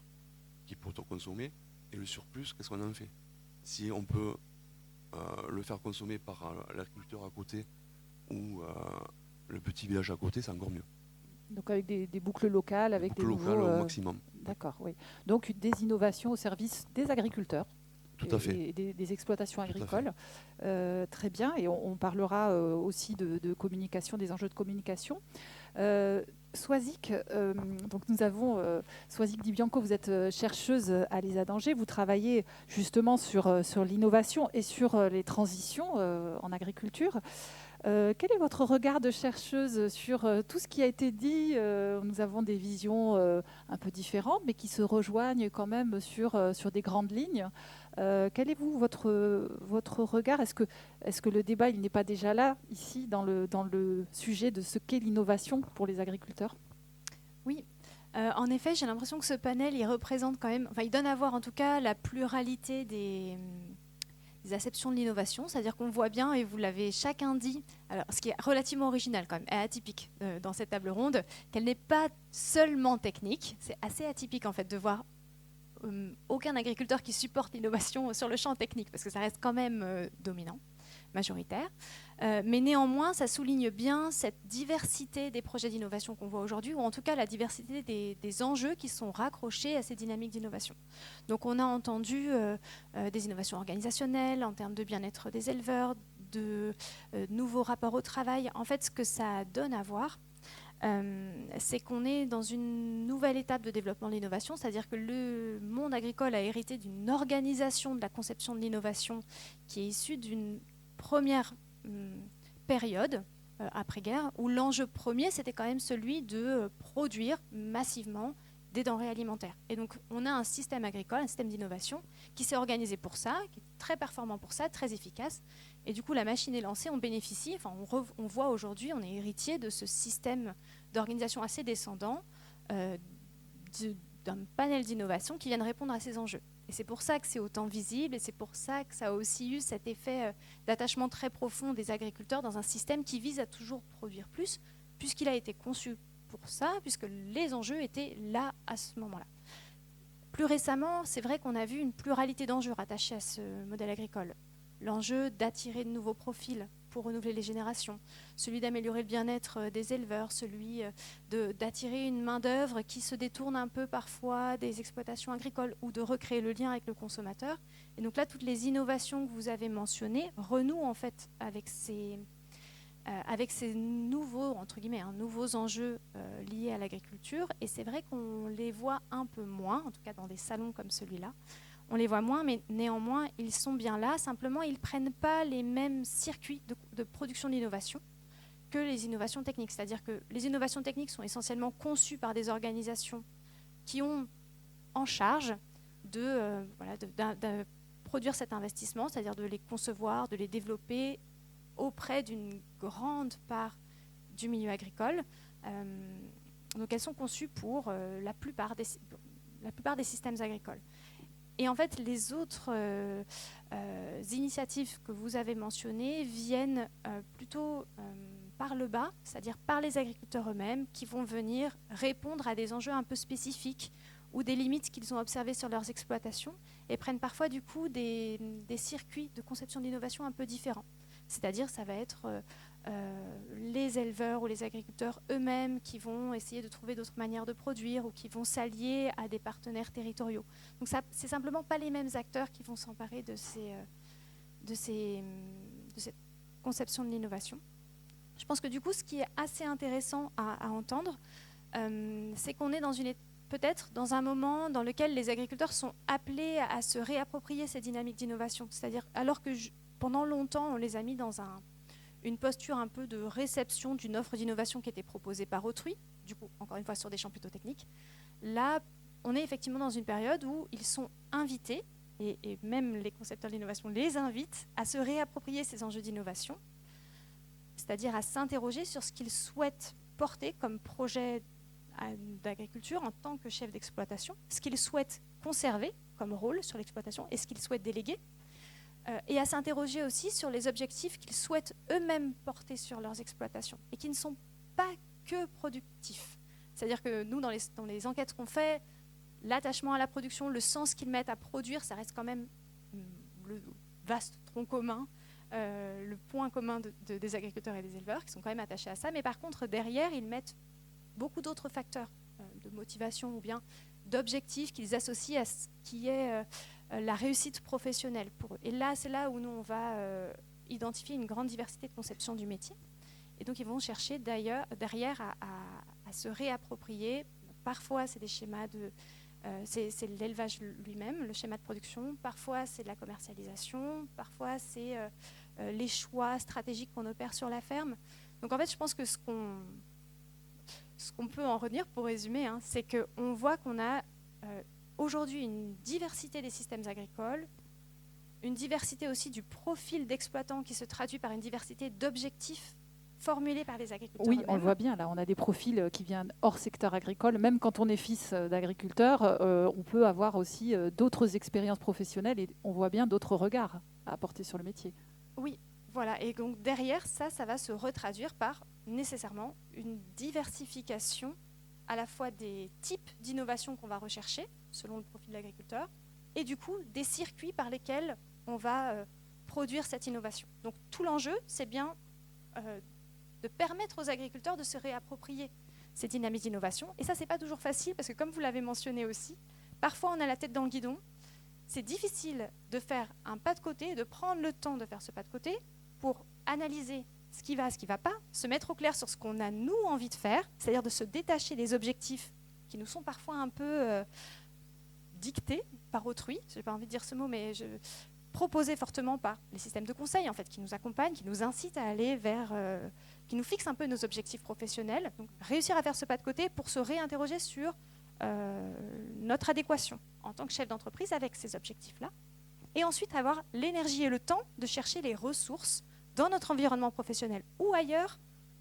qui peut autoconsommer, et le surplus, qu'est-ce qu'on en fait? Si on peut le faire consommer par l'agriculteur à côté ou le petit village à côté, c'est encore mieux. Donc avec des boucles locales, avec des nouveaux... au maximum. D'accord, oui. Donc des innovations au service des agriculteurs. Tout à fait. Et des exploitations agricoles. Très bien. Et on parlera aussi de communication, des enjeux de communication. Soisic, donc nous avons Soisic Di Bianco, vous êtes chercheuse à l'ESA d'Angers, vous travaillez justement sur l'innovation et sur les transitions en agriculture. Quel est votre regard de chercheuse sur tout ce qui a été dit? Nous avons des visions un peu différentes, mais qui se rejoignent quand même sur des grandes lignes. Quel est votre regard? Est-ce que le débat il n'est pas déjà là, ici, dans le sujet de ce qu'est l'innovation pour les agriculteurs? Oui. En effet, j'ai l'impression que ce panel, il représente quand même, il donne à voir en tout cas la pluralité des acceptions de l'innovation, c'est-à-dire qu'on voit bien, et vous l'avez chacun dit, alors, ce qui est relativement original quand même, et atypique dans cette table ronde, qu'elle n'est pas seulement technique. C'est assez atypique en fait de voir aucun agriculteur qui supporte l'innovation sur le champ technique, parce que ça reste quand même dominant, majoritaire. Mais néanmoins, ça souligne bien cette diversité des projets d'innovation qu'on voit aujourd'hui, ou en tout cas la diversité des enjeux qui sont raccrochés à ces dynamiques d'innovation. Donc on a entendu des innovations organisationnelles en termes de bien-être des éleveurs, de nouveaux rapports au travail. En fait, ce que ça donne à voir, c'est qu'on est dans une nouvelle étape de développement de l'innovation, c'est-à-dire que le monde agricole a hérité d'une organisation de la conception de l'innovation qui est issue d'une première période après-guerre, où l'enjeu premier, c'était quand même celui de produire massivement des denrées alimentaires. Et donc, on a un système agricole, un système d'innovation qui s'est organisé pour ça, qui est très performant pour ça, très efficace. Et du coup, la machine est lancée, on bénéficie, enfin, on voit aujourd'hui, on est héritier de ce système d'organisation assez descendant, d'un panel d'innovation qui viennent répondre à ces enjeux. Et c'est pour ça que c'est autant visible, et c'est pour ça que ça a aussi eu cet effet d'attachement très profond des agriculteurs dans un système qui vise à toujours produire plus, puisqu'il a été conçu pour ça, puisque les enjeux étaient là à ce moment-là. Plus récemment, c'est vrai qu'on a vu une pluralité d'enjeux rattachés à ce modèle agricole. L'enjeu d'attirer de nouveaux profils pour renouveler les générations, celui d'améliorer le bien-être des éleveurs, celui d'attirer une main-d'œuvre qui se détourne un peu parfois des exploitations agricoles ou de recréer le lien avec le consommateur. Et donc là, toutes les innovations que vous avez mentionnées renouent en fait avec ces nouveaux, entre guillemets, nouveaux enjeux liés à l'agriculture. Et c'est vrai qu'on les voit un peu moins, en tout cas dans des salons comme celui-là. On les voit moins, mais néanmoins, ils sont bien là. Simplement, ils ne prennent pas les mêmes circuits de production d'innovation que les innovations techniques. C'est-à-dire que les innovations techniques sont essentiellement conçues par des organisations qui ont en charge de produire cet investissement, c'est-à-dire de les concevoir, de les développer auprès d'une grande part du milieu agricole. Donc elles sont conçues pour la plupart des systèmes agricoles. Et en fait, les autres initiatives que vous avez mentionnées viennent plutôt par le bas, c'est-à-dire par les agriculteurs eux-mêmes qui vont venir répondre à des enjeux un peu spécifiques ou des limites qu'ils ont observées sur leurs exploitations et prennent parfois du coup des circuits de conception d'innovation un peu différents. C'est-à-dire ça va être les éleveurs ou les agriculteurs eux-mêmes qui vont essayer de trouver d'autres manières de produire ou qui vont s'allier à des partenaires territoriaux. Donc c'est simplement pas les mêmes acteurs qui vont s'emparer de cette conception de l'innovation. Je pense que du coup, ce qui est assez intéressant à entendre, c'est qu'on est peut-être dans un moment dans lequel les agriculteurs sont appelés à se réapproprier ces dynamiques d'innovation. C'est-à-dire, alors que pendant longtemps, on les a mis dans une posture un peu de réception d'une offre d'innovation qui était proposée par autrui, du coup, encore une fois, sur des champs plutôt techniques. Là, on est effectivement dans une période où ils sont invités, et même les concepteurs d'innovation les invitent, à se réapproprier ces enjeux d'innovation, c'est-à-dire à s'interroger sur ce qu'ils souhaitent porter comme projet d'agriculture en tant que chef d'exploitation, ce qu'ils souhaitent conserver comme rôle sur l'exploitation et ce qu'ils souhaitent déléguer, et à s'interroger aussi sur les objectifs qu'ils souhaitent eux-mêmes porter sur leurs exploitations et qui ne sont pas que productifs. C'est-à-dire que nous, dans les enquêtes qu'on fait, l'attachement à la production, le sens qu'ils mettent à produire, ça reste quand même le vaste tronc commun, le point commun des agriculteurs et des éleveurs qui sont quand même attachés à ça. Mais par contre, derrière, ils mettent beaucoup d'autres facteurs de motivation ou bien d'objectifs qu'ils associent à ce qui est la réussite professionnelle pour eux. Et là, c'est là où nous, on va identifier une grande diversité de conceptions du métier. Et donc, ils vont chercher derrière à se réapproprier. Parfois, c'est des schémas c'est l'élevage lui-même, le schéma de production. Parfois, c'est de la commercialisation. Parfois, c'est les choix stratégiques qu'on opère sur la ferme. Donc, en fait, je pense que ce qu'on peut en retenir, pour résumer, c'est qu'on voit qu'on a aujourd'hui une diversité des systèmes agricoles, une diversité aussi du profil d'exploitants qui se traduit par une diversité d'objectifs formulés par les agriculteurs. Oui, on le voit bien, là, on a des profils qui viennent hors secteur agricole. Même quand on est fils d'agriculteur, on peut avoir aussi d'autres expériences professionnelles et on voit bien d'autres regards à apporter sur le métier. Oui, voilà. Et donc derrière, ça va se retraduire par nécessairement une diversification à la fois des types d'innovation qu'on va rechercher, selon le profil de l'agriculteur, et du coup, des circuits par lesquels on va produire cette innovation. Donc tout l'enjeu, c'est bien de permettre aux agriculteurs de se réapproprier ces dynamiques d'innovation. Et ça, c'est pas toujours facile, parce que comme vous l'avez mentionné aussi, parfois on a la tête dans le guidon. C'est difficile de faire un pas de côté, de prendre le temps de faire ce pas de côté pour analyser ce qui va pas, se mettre au clair sur ce qu'on a nous envie de faire, c'est-à-dire de se détacher des objectifs qui nous sont parfois un peu dictés par autrui, je n'ai pas envie de dire ce mot, mais proposés fortement par les systèmes de conseil en fait, qui nous accompagnent, qui nous incitent à aller vers, qui nous fixent un peu nos objectifs professionnels. Donc, réussir à faire ce pas de côté pour se réinterroger sur notre adéquation en tant que chef d'entreprise avec ces objectifs-là. Et ensuite avoir l'énergie et le temps de chercher les ressources dans notre environnement professionnel ou ailleurs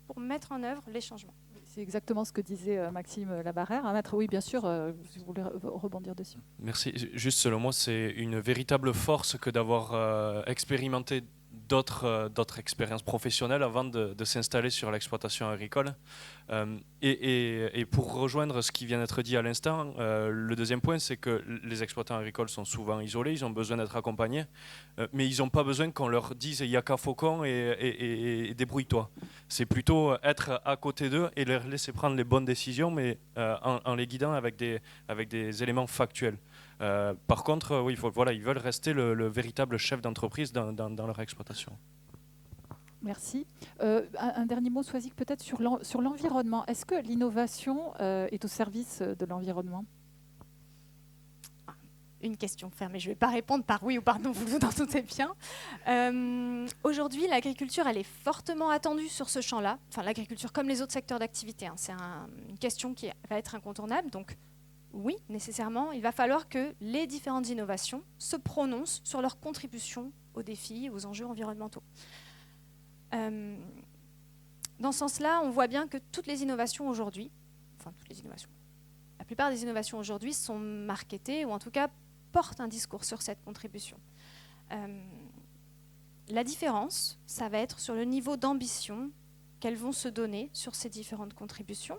pour mettre en œuvre les changements. C'est exactement ce que disait Maxime Labarrère. Maître, oui, bien sûr, je voulais rebondir dessus. Merci. Juste selon moi, c'est une véritable force que d'avoir expérimenté d'autres expériences professionnelles avant de s'installer sur l'exploitation agricole. Et pour rejoindre ce qui vient d'être dit à l'instant, le deuxième point, c'est que les exploitants agricoles sont souvent isolés, ils ont besoin d'être accompagnés, mais ils n'ont pas besoin qu'on leur dise « il n'y a qu'à faucon et débrouille-toi ». C'est plutôt être à côté d'eux et leur laisser prendre les bonnes décisions, mais en les guidant avec des éléments factuels. Par contre, oui, ils veulent rester le véritable chef d'entreprise dans leur exploitation. Merci. Un dernier mot, Soisic, peut-être sur l'environnement. Est-ce que l'innovation est au service de l'environnement ? Une question fermée, je ne vais pas répondre par oui ou par non, vous vous en doutez bien. Aujourd'hui, l'agriculture, elle est fortement attendue sur ce champ-là. Enfin, l'agriculture comme les autres secteurs d'activité. C'est une question qui va être incontournable. Donc, oui, nécessairement, il va falloir que les différentes innovations se prononcent sur leur contribution aux défis, aux enjeux environnementaux. Dans ce sens-là, on voit bien que toutes les innovations aujourd'hui, la plupart des innovations aujourd'hui sont marketées ou en tout cas portent un discours sur cette contribution. La différence, ça va être sur le niveau d'ambition qu'elles vont se donner sur ces différentes contributions.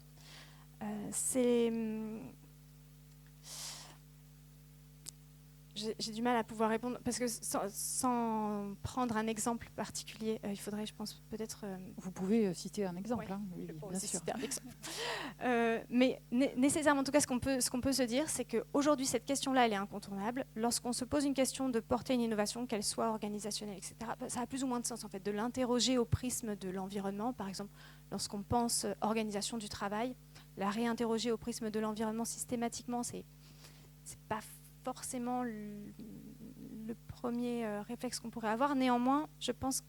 J'ai du mal à pouvoir répondre parce que sans prendre un exemple particulier, il faudrait, je pense, peut-être... Vous pouvez citer un exemple, hein, oui, bien sûr. Citer un exemple. Mais nécessairement, en tout cas, ce qu'on peut se dire, c'est qu'aujourd'hui, cette question-là, elle est incontournable. Lorsqu'on se pose une question de porter une innovation, qu'elle soit organisationnelle, etc., ça a plus ou moins de sens, en fait, de l'interroger au prisme de l'environnement. Par exemple, lorsqu'on pense organisation du travail, la réinterroger au prisme de l'environnement systématiquement, c'est pas forcément le premier réflexe qu'on pourrait avoir. Néanmoins, je pense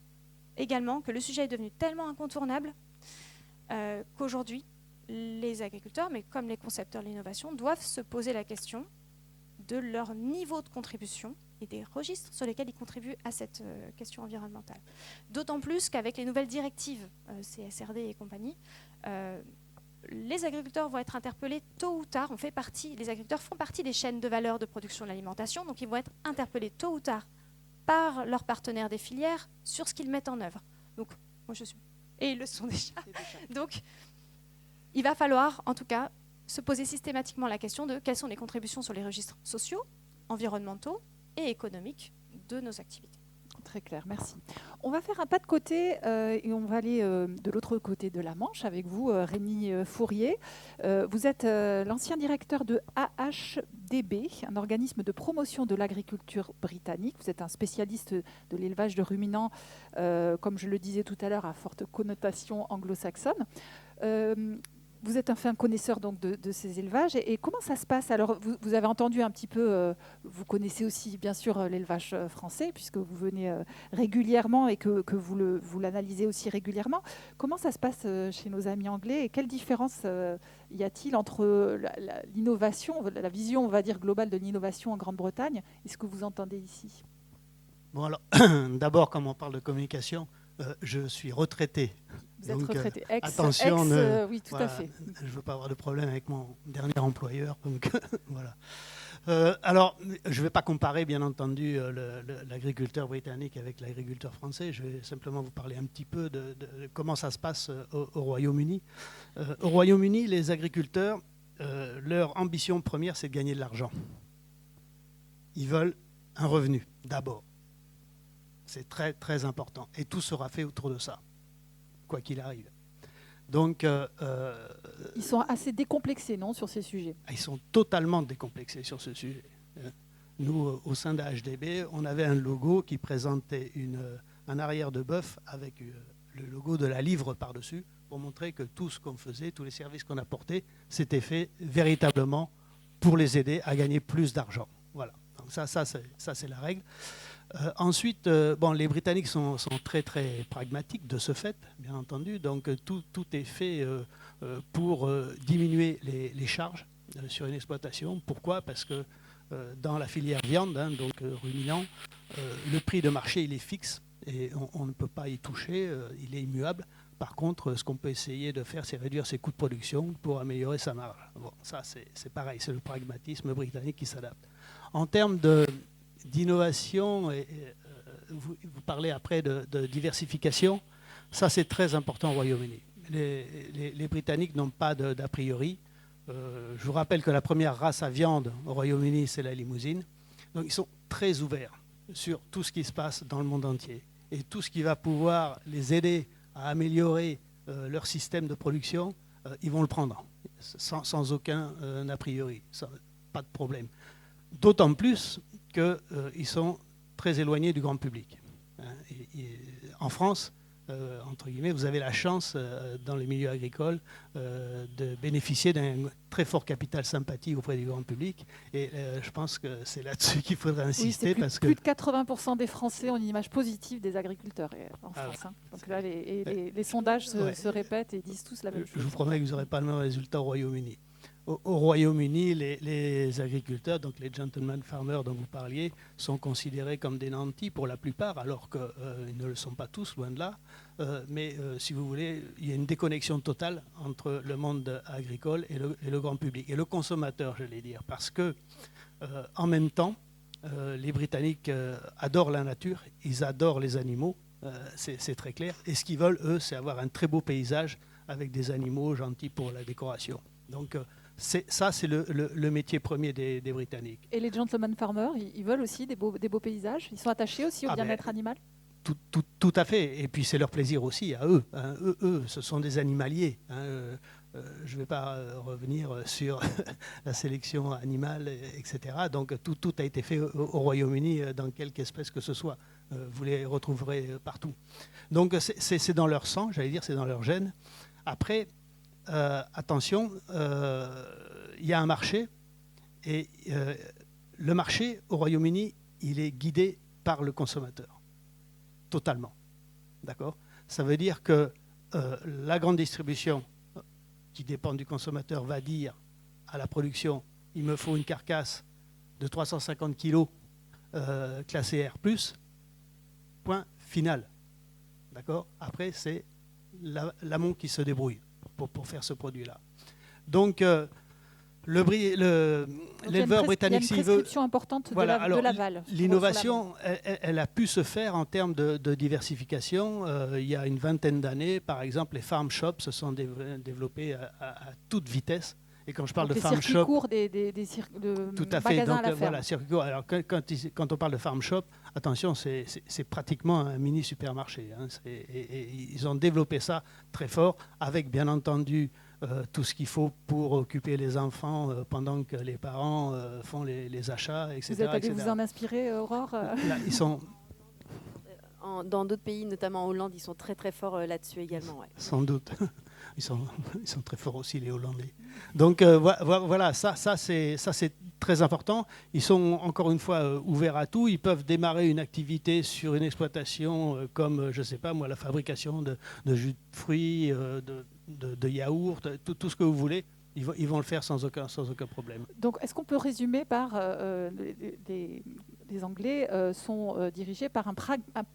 également que le sujet est devenu tellement incontournable qu'aujourd'hui, les agriculteurs, mais comme les concepteurs de l'innovation, doivent se poser la question de leur niveau de contribution et des registres sur lesquels ils contribuent à cette question environnementale. D'autant plus qu'avec les nouvelles directives CSRD et compagnie, les agriculteurs vont être interpellés tôt ou tard. Les agriculteurs font partie des chaînes de valeur de production de l'alimentation, donc ils vont être interpellés tôt ou tard par leurs partenaires des filières sur ce qu'ils mettent en œuvre. Donc, et ils le sont déjà. Donc, il va falloir, en tout cas, se poser systématiquement la question de quelles sont les contributions sur les registres sociaux, environnementaux et économiques de nos activités. Très clair, merci. On va faire un pas de côté et on va aller de l'autre côté de la Manche avec vous, Rémi Fourier. Vous êtes l'ancien directeur de AHDB, un organisme de promotion de l'agriculture britannique. Vous êtes un spécialiste de l'élevage de ruminants, comme je le disais tout à l'heure, à forte connotation anglo-saxonne. Vous êtes un fin connaisseur donc de ces élevages. Et comment ça se passe ? Alors, vous avez entendu un petit peu, vous connaissez aussi bien sûr l'élevage français, puisque vous venez régulièrement et que vous l'analysez aussi régulièrement. Comment ça se passe chez nos amis anglais et quelle différence y a-t-il entre l'innovation, la vision, on va dire, globale de l'innovation en Grande-Bretagne et ce que vous entendez ici ? Bon, alors, d'abord, comme on parle de communication, je suis retraité. Vous êtes retraité. Attention, oui, tout voilà, à fait. Je ne veux pas avoir de problème avec mon dernier employeur. Donc, voilà. Alors, je ne vais pas comparer, bien entendu, l'agriculteur britannique avec l'agriculteur français. Je vais simplement vous parler un petit peu de comment ça se passe au Royaume-Uni. Au Royaume-Uni, les agriculteurs, leur ambition première, c'est de gagner de l'argent. Ils veulent un revenu, d'abord. C'est très, très important. Et tout sera fait autour de ça, quoi qu'il arrive. Donc, ils sont assez décomplexés, non, sur ces sujets ? Ils sont totalement décomplexés sur ce sujet. Nous, au sein d'AHDB, on avait un logo qui présentait un arrière de bœuf avec logo de la livre par-dessus, pour montrer que tout ce qu'on faisait, tous les services qu'on apportait, c'était fait véritablement pour les aider à gagner plus d'argent. Voilà. Donc ça c'est la règle. Ensuite, les Britanniques sont très très pragmatiques de ce fait, bien entendu. Donc tout est fait pour diminuer les charges sur une exploitation. Pourquoi ? Parce que dans la filière viande, donc ruminant, le prix de marché il est fixe et on ne peut pas y toucher, il est immuable. Par contre, ce qu'on peut essayer de faire, c'est réduire ses coûts de production pour améliorer sa marge. Bon, ça, c'est pareil, c'est le pragmatisme britannique qui s'adapte. En termes d'innovation, vous parlez après de diversification, ça c'est très important au Royaume-Uni. Les Britanniques n'ont pas d'a priori. Je vous rappelle que la première race à viande au Royaume-Uni, c'est la limousine. Donc ils sont très ouverts sur tout ce qui se passe dans le monde entier. Et tout ce qui va pouvoir les aider à améliorer leur système de production, ils vont le prendre, sans aucun a priori, pas de problème. D'autant plus qu'ils sont très éloignés du grand public. En France, entre guillemets, vous avez la chance, dans les milieux agricoles, de bénéficier d'un très fort capital sympathie auprès du grand public. Et je pense que c'est là-dessus qu'il faudrait insister. Plus de 80% des Français ont une image positive des agriculteurs en France. Hein. Donc là, les sondages se répètent et disent tous la même chose. Je vous promets que vous n'aurez pas le même résultat au Royaume-Uni. Au Royaume-Uni, les agriculteurs, donc les gentleman farmers dont vous parliez, sont considérés comme des nantis pour la plupart, alors qu'ils ne le sont pas tous, loin de là. Mais si vous voulez, il y a une déconnexion totale entre le monde agricole et le grand public. Et le consommateur, je vais dire, parce que en même temps, les Britanniques adorent la nature, ils adorent les animaux, c'est très clair. Et ce qu'ils veulent, eux, c'est avoir un très beau paysage avec des animaux gentils pour la décoration. Donc, c'est le métier premier des Britanniques. Et les gentleman farmers, ils veulent aussi des beaux paysages. Ils sont attachés aussi au bien-être animal. Tout à fait. Et puis c'est leur plaisir aussi à eux. Hein. Eux, ce sont des animaliers. Hein. Je ne vais pas revenir sur la sélection animale, etc. Donc tout a été fait au Royaume-Uni, dans quelque espèce que ce soit. Vous les retrouverez partout. Donc c'est dans leur sang, j'allais dire, c'est dans leur gène. Après, attention, il y a un marché. Et le marché au Royaume-Uni, il est guidé par le consommateur. Totalement. D'accord ? Ça veut dire que la grande distribution, qui dépend du consommateur, va dire à la production, il me faut une carcasse de 350 kg classée R+, point final. D'accord ? Après, c'est l'amont qui se débrouille pour faire ce produit-là. Donc, l'éleveur britannique, s'il veut... Il y a une prescription importante de l'aval. L'innovation, elle a pu se faire en termes de diversification. Il y a une vingtaine d'années, par exemple, les farm shops se sont développés à toute vitesse. Et quand je parle de farm shop, courts de tout à fait. magasins Donc à la ferme. voilà, circuit court. Alors quand on parle de farm shop, attention, c'est pratiquement un mini supermarché. Hein. Et ils ont développé ça très fort, avec bien entendu tout ce qu'il faut pour occuper les enfants pendant que les parents font les achats, etc. Vous êtes allé vous en inspirer, Aurore Là, ils sont... Dans d'autres pays, notamment en Hollande, ils sont très très forts là-dessus également. Ouais. Sans doute. Ils sont très forts aussi, les Hollandais. Donc voilà, ça c'est très important. Ils sont encore une fois ouverts à tout. Ils peuvent démarrer une activité sur une exploitation comme, je ne sais pas moi, la fabrication de jus de fruits, de yaourts, tout ce que vous voulez. Ils vont le faire sans aucun problème. Donc, est-ce qu'on peut résumer par les Anglais sont dirigés par un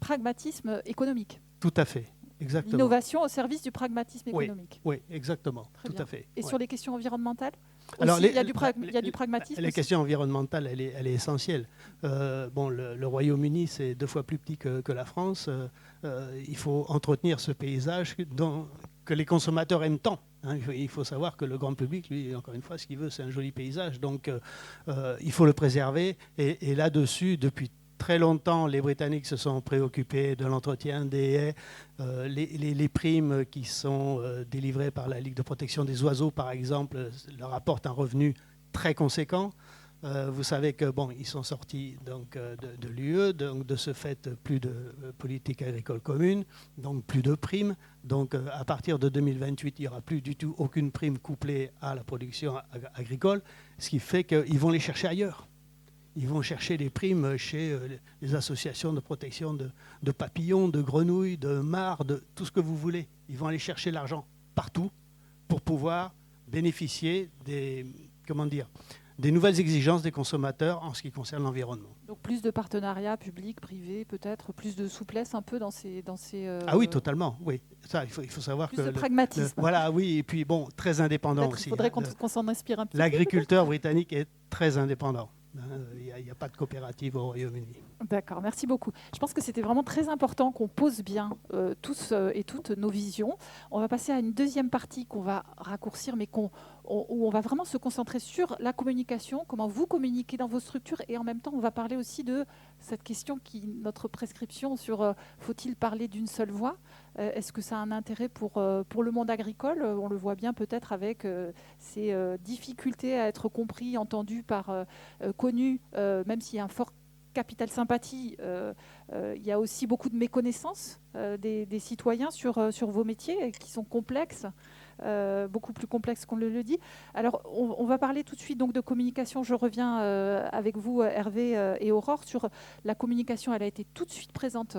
pragmatisme économique ? Tout à fait, exactement. L'innovation au service du pragmatisme économique. Oui, exactement, tout à fait. Et sur les questions environnementales alors, il y a du pragmatisme. La question environnementale, elle est essentielle. Le Royaume-Uni, c'est 2 fois plus petit que la France. Il faut entretenir ce paysage que les consommateurs aiment tant. Hein. Il faut savoir que le grand public, lui, encore une fois, ce qu'il veut, c'est un joli paysage. Donc, il faut le préserver. Et là-dessus, depuis très longtemps, les Britanniques se sont préoccupés de l'entretien des haies. Les primes qui sont délivrées par la Ligue de protection des oiseaux, par exemple, leur apportent un revenu très conséquent. Vous savez que bon, ils sont sortis donc de l'UE, donc de ce fait plus de politique agricole commune, donc plus de primes. Donc à partir de 2028, il n'y aura plus du tout aucune prime couplée à la production agricole, ce qui fait qu'ils vont les chercher ailleurs. Ils vont chercher les primes chez les associations de protection de papillons, de grenouilles, de mares, de tout ce que vous voulez. Ils vont aller chercher l'argent partout pour pouvoir bénéficier des nouvelles exigences des consommateurs en ce qui concerne l'environnement. Donc plus de partenariats publics, privés, peut-être plus de souplesse un peu dans ces Ah oui, totalement. Oui, ça, il faut savoir plus que de pragmatisme. voilà, oui, et puis bon, très indépendant aussi. Il faudrait qu'on s'en inspire un petit peu. L'agriculteur britannique est très indépendant. Il n'y a pas de coopérative au Royaume-Uni. D'accord, merci beaucoup. Je pense que c'était vraiment très important qu'on pose bien tous et toutes nos visions. On va passer à une deuxième partie qu'on va raccourcir, mais où on va vraiment se concentrer sur la communication, comment vous communiquez dans vos structures, et en même temps, on va parler aussi de cette question notre prescription sur faut-il parler d'une seule voix ? Est-ce que ça a un intérêt pour le monde agricole ? On le voit bien peut-être avec ces difficultés à être compris, entendus, connus, même s'il y a un fort capital sympathie, il y a aussi beaucoup de méconnaissance des citoyens sur vos métiers qui sont complexes, beaucoup plus complexes qu'on le dit. Alors, on va parler tout de suite donc de communication. Je reviens avec vous, Hervé et Aurore, sur la communication. Elle a été tout de suite présente.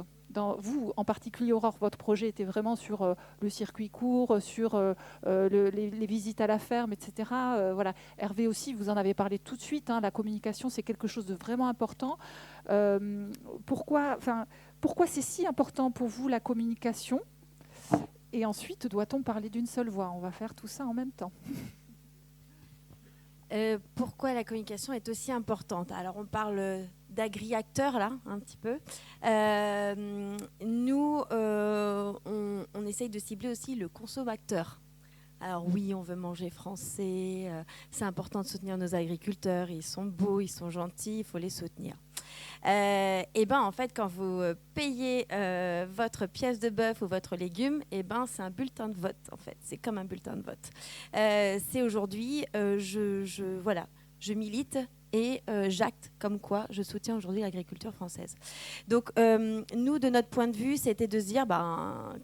Vous, en particulier, Aurore, votre projet était vraiment sur le circuit court, sur les visites à la ferme, etc. Voilà. Hervé aussi, vous en avez parlé tout de suite. La communication, c'est quelque chose de vraiment important. Pourquoi c'est si important pour vous, la communication ? Et ensuite, doit-on parler d'une seule voix ? On va faire tout ça en même temps. Pourquoi la communication est aussi importante ? Alors, on parle d'agri-acteurs, là, un petit peu. Nous, on essaye de cibler aussi le consommateur. Alors oui, on veut manger français, c'est important de soutenir nos agriculteurs, ils sont beaux, ils sont gentils, il faut les soutenir. Et ben en fait, quand vous payez votre pièce de bœuf ou votre légume, et ben c'est un bulletin de vote en fait. C'est comme un bulletin de vote. C'est aujourd'hui, je milite et j'acte comme quoi je soutiens aujourd'hui l'agriculture française. Donc nous, de notre point de vue, c'était de se dire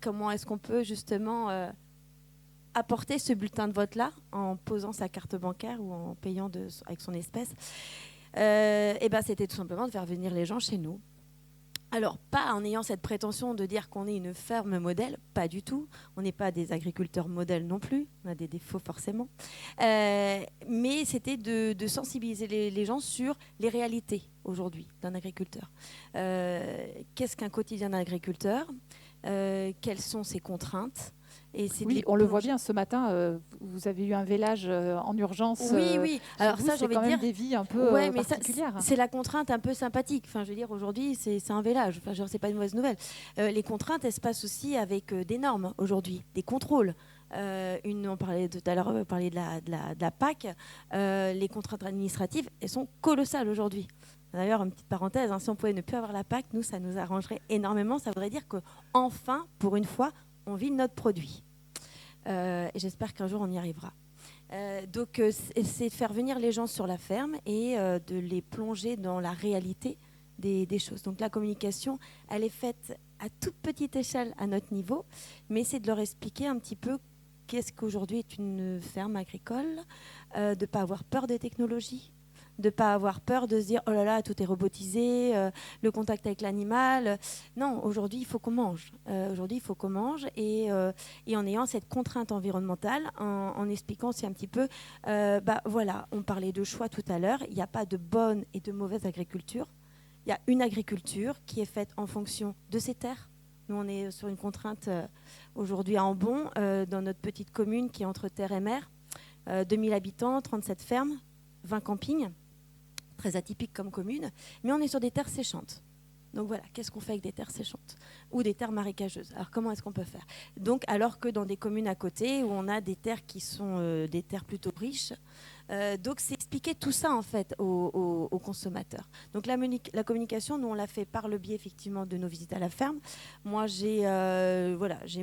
comment est-ce qu'on peut justement apporter ce bulletin de vote-là en posant sa carte bancaire ou en payant avec son espèce. C'était tout simplement de faire venir les gens chez nous. Alors, pas en ayant cette prétention de dire qu'on est une ferme modèle, pas du tout. On n'est pas des agriculteurs modèles non plus, on a des défauts forcément. Mais c'était de sensibiliser les gens sur les réalités aujourd'hui d'un agriculteur. Qu'est-ce qu'un quotidien d'un agriculteur ? Quelles sont ses contraintes ? Oui, on le voit bien ce matin. Vous avez eu un vélage en urgence. Oui. Alors ça, j'ai quand même des vies un peu particulières. C'est la contrainte un peu sympathique. Enfin, je veux dire, aujourd'hui, c'est un vélage. Enfin, c'est pas une mauvaise nouvelle. Les contraintes, elles se passent aussi avec des normes aujourd'hui, des contrôles. On parlait tout à l'heure, on parlait de la PAC. Les contraintes administratives, elles sont colossales aujourd'hui. D'ailleurs, une petite parenthèse, si on pouvait ne plus avoir la PAC, nous, ça nous arrangerait énormément. Ça voudrait dire qu'enfin, pour une fois, on vit notre produit. Et j'espère qu'un jour, on y arrivera. Donc, c'est de faire venir les gens sur la ferme et de les plonger dans la réalité des choses. Donc, la communication, elle est faite à toute petite échelle à notre niveau, mais c'est de leur expliquer un petit peu qu'est-ce qu'aujourd'hui est une ferme agricole, de ne pas avoir peur des technologies, de ne pas avoir peur de se dire « oh là là, tout est robotisé, le contact avec l'animal ». Non, aujourd'hui, il faut qu'on mange. Et en ayant cette contrainte environnementale, en expliquant aussi un petit peu, on parlait de choix tout à l'heure, il n'y a pas de bonne et de mauvaise agriculture. Il y a une agriculture qui est faite en fonction de ses terres. Nous, on est sur une contrainte aujourd'hui à Ambon, dans notre petite commune qui est entre terre et mer. 2000 habitants, 37 fermes, 20 campings. Très atypique comme commune, mais on est sur des terres séchantes. Donc voilà, qu'est-ce qu'on fait avec des terres séchantes ou des terres marécageuses? Alors comment est-ce qu'on peut faire? Donc alors que dans des communes à côté où on a des terres qui sont des terres plutôt riches, donc c'est expliquer tout ça en fait aux consommateurs. Donc la communication, nous on l'a fait par le biais effectivement de nos visites à la ferme. Moi j'ai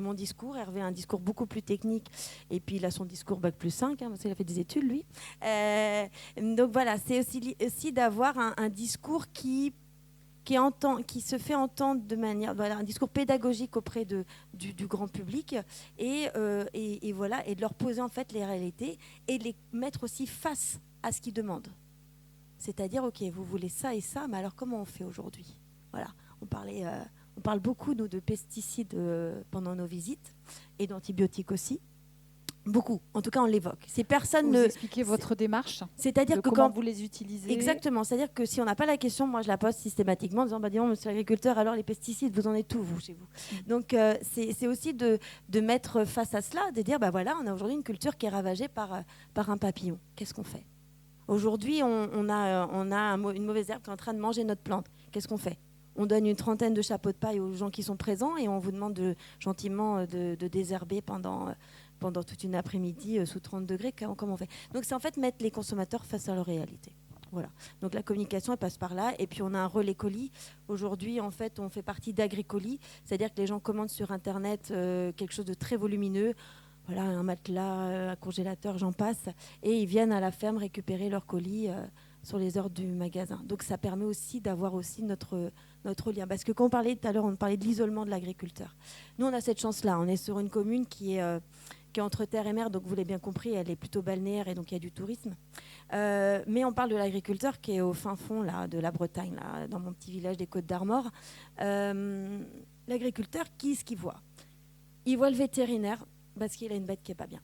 mon discours, Hervé a un discours beaucoup plus technique et puis il a son discours bac+5 parce qu'il a fait des études lui. Donc voilà, c'est aussi d'avoir un discours qui se fait entendre de manière, un discours pédagogique auprès du grand public et de leur poser en fait les réalités et de les mettre aussi face à ce qu'ils demandent. C'est-à-dire, ok, vous voulez ça et ça, mais alors comment on fait aujourd'hui? Voilà, on parle beaucoup nous, de pesticides pendant nos visites et d'antibiotiques aussi. Beaucoup, en tout cas on l'évoque. Ces personnes vous expliquez votre démarche, c'est-à-dire que comment vous les utilisez. Exactement, c'est-à-dire que si on n'a pas la question, moi je la pose systématiquement en disant dis donc monsieur l'agriculteur, alors les pesticides, vous en êtes où vous chez vous? Donc c'est aussi de mettre face à cela, de dire voilà, on a aujourd'hui une culture qui est ravagée par un papillon. Qu'est-ce qu'on fait? Aujourd'hui on a une mauvaise herbe qui est en train de manger notre plante. Qu'est-ce qu'on fait? On donne une trentaine de chapeaux de paille aux gens qui sont présents et on vous demande gentiment de désherber pendant toute une après-midi sous 30 degrés, comment on fait? Donc c'est en fait mettre les consommateurs face à leur réalité. Voilà. Donc la communication, elle passe par là. Et puis on a un relais colis. Aujourd'hui, en fait, on fait partie d'AgriColis, c'est-à-dire que les gens commandent sur Internet quelque chose de très volumineux, voilà, un matelas, un congélateur, j'en passe, et ils viennent à la ferme récupérer leur colis sur les heures du magasin. Donc ça permet aussi d'avoir aussi notre lien. Parce que quand on parlait tout à l'heure, on parlait de l'isolement de l'agriculteur. Nous, on a cette chance-là. On est sur une commune qui est entre terre et mer, donc vous l'avez bien compris, elle est plutôt balnéaire et donc il y a du tourisme. Mais on parle de l'agriculteur qui est au fin fond là, de la Bretagne, là, dans mon petit village des Côtes d'Armor. L'agriculteur, qu'est-ce qu'il voit? Il voit le vétérinaire parce qu'il a une bête qui n'est pas bien.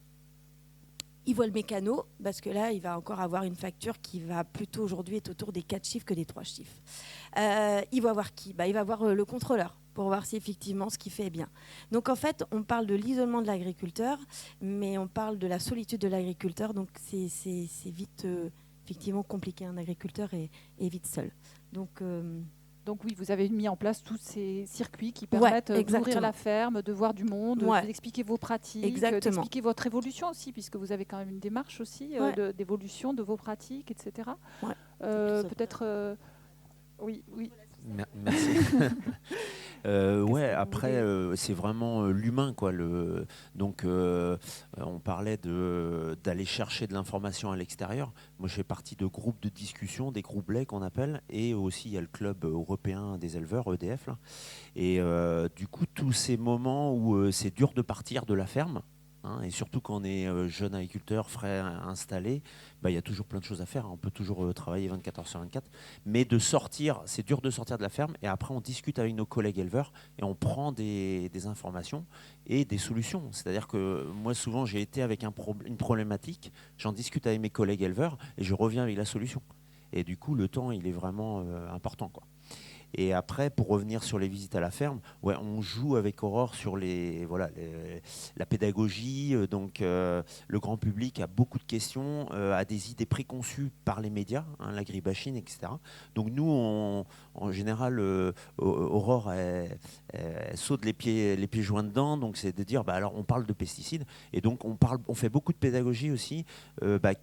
Il voit le mécano parce que là, il va encore avoir une facture qui va plutôt aujourd'hui être autour des 4 chiffres que des 3 chiffres. Il va voir qui? Il va voir le contrôleur pour voir si effectivement ce qu'il fait est bien. Donc en fait, on parle de l'isolement de l'agriculteur, mais on parle de la solitude de l'agriculteur. Donc c'est vite effectivement compliqué. Un agriculteur est vite seul. Donc oui, vous avez mis en place tous ces circuits qui permettent d'ouvrir la ferme, de voir du monde, d'expliquer vos pratiques, d'expliquer votre évolution aussi, puisque vous avez quand même une démarche aussi d'évolution de vos pratiques, etc. Ouais. Peut-être... Oui. Merci. Après, c'est vraiment l'humain, quoi. Donc, on parlait d'aller chercher de l'information à l'extérieur. Moi, je fais partie de groupes de discussion, des groupes lait qu'on appelle, et aussi il y a le club européen des éleveurs, EDF. Là. Et du coup, tous ces moments où c'est dur de partir de la ferme, et surtout quand on est jeune agriculteur, frais installé, il y a toujours plein de choses à faire. On peut toujours travailler 24 heures sur 24. Mais c'est dur de sortir de la ferme. Et après, on discute avec nos collègues éleveurs et on prend des informations et des solutions. C'est-à-dire que moi, souvent, j'ai été avec une problématique. J'en discute avec mes collègues éleveurs et je reviens avec la solution. Et du coup, le temps, il est vraiment important, quoi. Et après, pour revenir sur les visites à la ferme, on joue avec Aurore sur la pédagogie. Donc, le grand public a beaucoup de questions, a des idées préconçues par les médias, l'agribashing, etc. Donc, nous, en général, Aurore, elle saute les pieds joints dedans. Donc, c'est de dire, alors, on parle de pesticides. Et donc, on fait beaucoup de pédagogie aussi.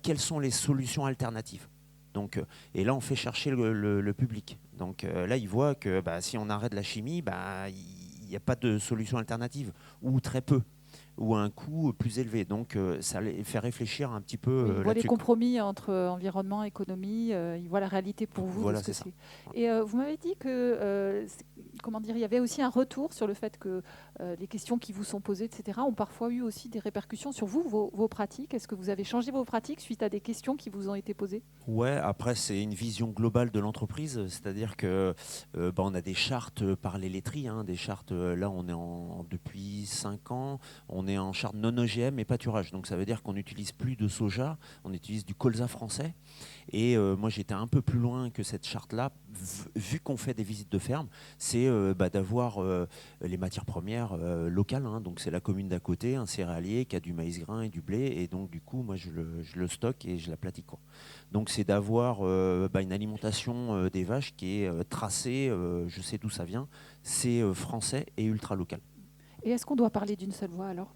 Quelles sont les solutions alternatives? Donc, et là, on fait chercher le public. Donc là, il voit que si on arrête la chimie, il n'y a pas de solution alternative, ou très peu, ou à un coût plus élevé. Donc ça les fait réfléchir un petit peu. Il voit les compromis entre environnement et économie, il voit la réalité pour vous. Voilà, de ce c'est que ça. C'est. Et vous m'avez dit que il y avait aussi un retour sur le fait que les questions qui vous sont posées, etc., ont parfois eu aussi des répercussions sur vous, vos pratiques. Est-ce que vous avez changé vos pratiques suite à des questions qui vous ont été posées? Ouais, après, c'est une vision globale de l'entreprise, c'est-à-dire que on a des chartes par les laiteries, des chartes, là, on est depuis 5 ans, on est en charte non OGM et pâturage. Donc ça veut dire qu'on n'utilise plus de soja, on utilise du colza français. Et moi, j'étais un peu plus loin que cette charte-là. Vu qu'on fait des visites de ferme, c'est d'avoir les matières premières locales. Hein. Donc c'est la commune d'à côté, un céréalier qui a du maïs grain et du blé, et donc du coup moi je le stocke et je l'aplatis, quoi. Donc c'est d'avoir une alimentation des vaches qui est tracée, je sais d'où ça vient, c'est français et ultra local. Et est-ce qu'on doit parler d'une seule voix alors ?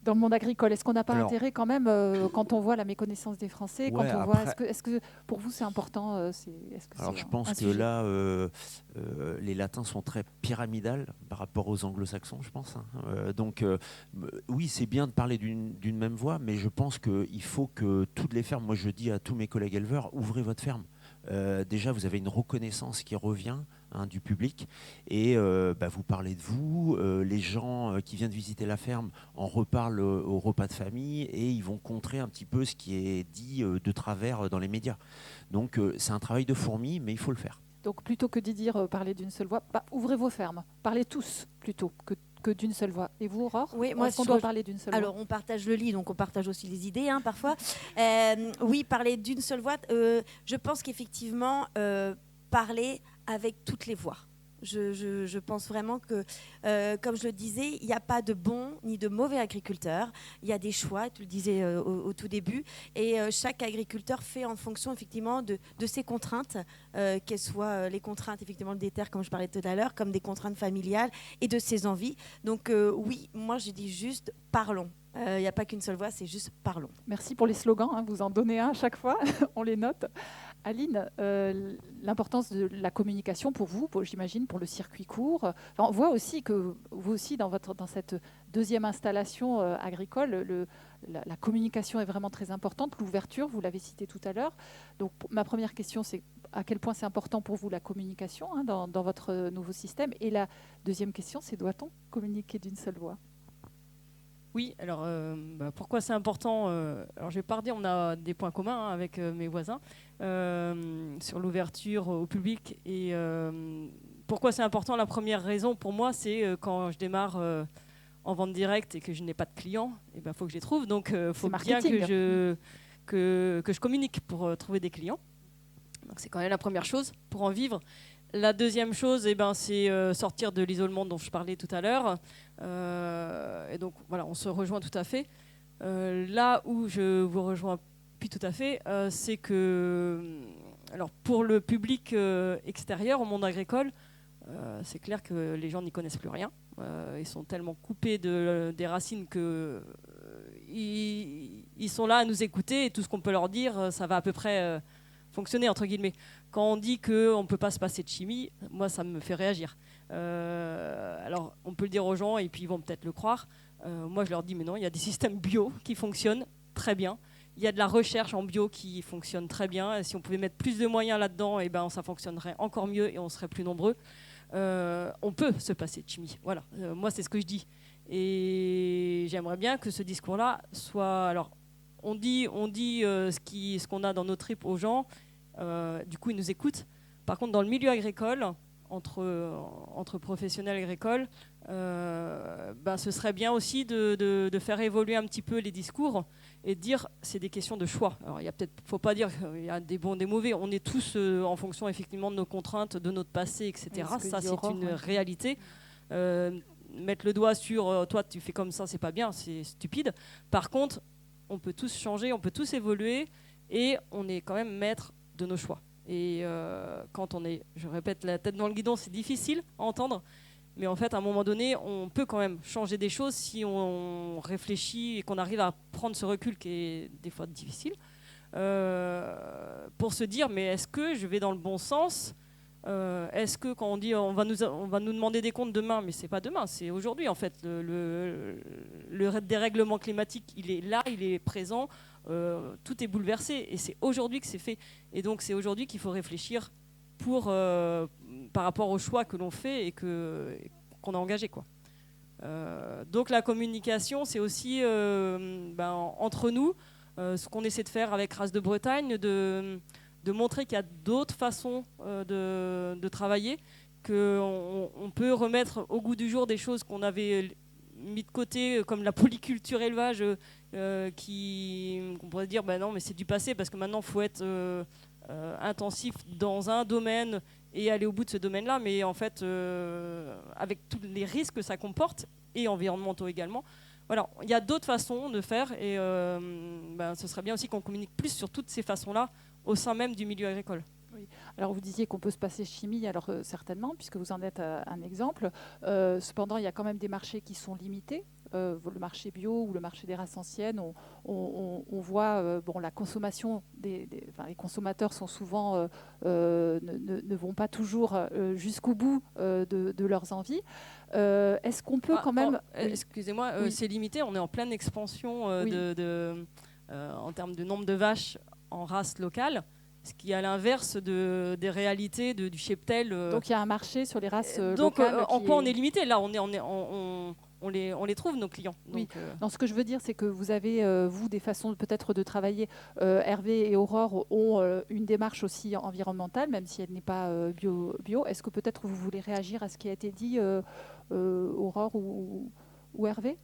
Dans le monde agricole, est-ce qu'on n'a pas intérêt quand même, quand on voit la méconnaissance des Français, quand on voit, est-ce que pour vous c'est important Alors je pense que là, les latins sont très pyramidales par rapport aux anglo-saxons, je pense. Hein. Donc oui, c'est bien de parler d'une même voix, mais je pense qu'il faut que toutes les fermes, moi je dis à tous mes collègues éleveurs, ouvrez votre ferme. Déjà, vous avez une reconnaissance qui revient du public et vous parlez de vous, les gens qui viennent visiter la ferme en reparlent au repas de famille et ils vont contrer un petit peu ce qui est dit de travers dans les médias. Donc c'est un travail de fourmi, mais il faut le faire. Donc plutôt que de dire parler d'une seule voix, ouvrez vos fermes, parlez tous plutôt que d'une seule voix. Et vous, Aurore ? Oui, moi, on doit parler d'une seule voix. Alors, on partage le lit, donc on partage aussi les idées, hein, parfois. Oui, parler d'une seule voix. Je pense qu'effectivement, parler avec toutes les voix. Je pense vraiment que, comme je le disais, il n'y a pas de bon ni de mauvais agriculteurs. Il y a des choix, tu le disais au tout début, et chaque agriculteur fait en fonction effectivement de ses contraintes, qu'elles soient les contraintes effectivement des terres, comme je parlais tout à l'heure, comme des contraintes familiales et de ses envies. Donc oui, moi je dis juste parlons. Il n'y a pas qu'une seule voix, c'est juste parlons. Merci pour les slogans, hein, vous en donnez un à chaque fois, on les note. Aline, l'importance de la communication pour vous, j'imagine, pour le circuit court. Enfin, on voit aussi que vous aussi, dans cette deuxième installation agricole, la communication est vraiment très importante. L'ouverture, vous l'avez cité tout à l'heure. Donc, ma première question, c'est à quel point c'est important pour vous la communication dans votre nouveau système. Et la deuxième question, c'est doit-on communiquer d'une seule voix ? Oui, alors pourquoi c'est important alors je vais pas redire, on a des points communs avec mes voisins sur l'ouverture au public. Et pourquoi c'est important ? La première raison pour moi, c'est quand je démarre en vente directe et que je n'ai pas de clients, il faut que je les trouve. Donc il faut bien que je communique pour trouver des clients. Donc c'est quand même la première chose pour en vivre. La deuxième chose, c'est sortir de l'isolement dont je parlais tout à l'heure. Et donc, voilà, on se rejoint tout à fait. Là où je vous rejoins plus tout à fait, c'est que, alors, pour le public extérieur, au monde agricole, c'est clair que les gens n'y connaissent plus rien. Ils sont tellement coupés des racines que ils sont là à nous écouter et tout ce qu'on peut leur dire, ça va à peu près fonctionner, entre guillemets. Quand on dit qu'on ne peut pas se passer de chimie, moi, ça me fait réagir. Alors, on peut le dire aux gens et puis ils vont peut-être le croire. Moi, je leur dis, mais non, il y a des systèmes bio qui fonctionnent très bien. Il y a de la recherche en bio qui fonctionne très bien. Et si on pouvait mettre plus de moyens là-dedans, ça fonctionnerait encore mieux et on serait plus nombreux. On peut se passer de chimie. Voilà, moi, c'est ce que je dis. Et j'aimerais bien que ce discours-là soit... Alors, on dit ce qu'on a dans nos tripes aux gens. Du coup, ils nous écoutent. Par contre, dans le milieu agricole, entre professionnels agricoles, ce serait bien aussi de faire évoluer un petit peu les discours et de dire c'est des questions de choix. Alors, faut pas dire qu'il y a des bons, des mauvais. On est tous en fonction effectivement de nos contraintes, de notre passé, etc. Ça, c'est une réalité. Mettre le doigt sur toi, tu fais comme ça, c'est pas bien, c'est stupide. Par contre, on peut tous changer, on peut tous évoluer et on est quand même maître de nos choix. Et quand on est, je répète, la tête dans le guidon, c'est difficile à entendre, mais en fait, à un moment donné, on peut quand même changer des choses si on réfléchit et qu'on arrive à prendre ce recul qui est des fois difficile, pour se dire, mais est-ce que je vais dans le bon sens ? Est-ce que quand on dit on va nous demander des comptes demain, mais c'est pas demain, c'est aujourd'hui en fait. Le dérèglement climatique, il est là, il est présent. Tout est bouleversé et c'est aujourd'hui que c'est fait. Et donc c'est aujourd'hui qu'il faut réfléchir par rapport aux choix que l'on fait et qu'on a engagés, quoi. Donc la communication, c'est aussi entre nous, ce qu'on essaie de faire avec Race de Bretagne, de montrer qu'il y a d'autres façons de travailler, qu'on peut remettre au goût du jour des choses qu'on avait mis de côté, comme la polyculture élevage, qu'on pourrait dire non mais c'est du passé parce que maintenant il faut être intensif dans un domaine et aller au bout de ce domaine-là, mais en fait, avec tous les risques que ça comporte, et environnementaux également, voilà, il y a d'autres façons de faire, et ce serait bien aussi qu'on communique plus sur toutes ces façons-là au sein même du milieu agricole. Oui. Alors vous disiez qu'on peut se passer chimie, alors certainement, puisque vous en êtes un exemple. Cependant, il y a quand même des marchés qui sont limités. Le marché bio ou le marché des races anciennes, on voit la consommation les consommateurs sont souvent ne vont pas toujours jusqu'au bout de leurs envies. Est-ce qu'on peut quand même... Excusez-moi, Oui. c'est limité, on est en pleine expansion Oui. en termes de nombre de vaches en race locale, ce qui est à l'inverse des réalités du cheptel. Donc il y a un marché sur les races donc, locales. en quoi on est limité? Là, on les trouve, nos clients. Oui. Donc, Non, ce que je veux dire, c'est que vous avez, vous, des façons peut-être de travailler. Hervé et Aurore ont une démarche aussi environnementale, même si elle n'est pas bio. Est-ce que peut-être vous voulez réagir à ce qui a été dit, Aurore ou Hervé?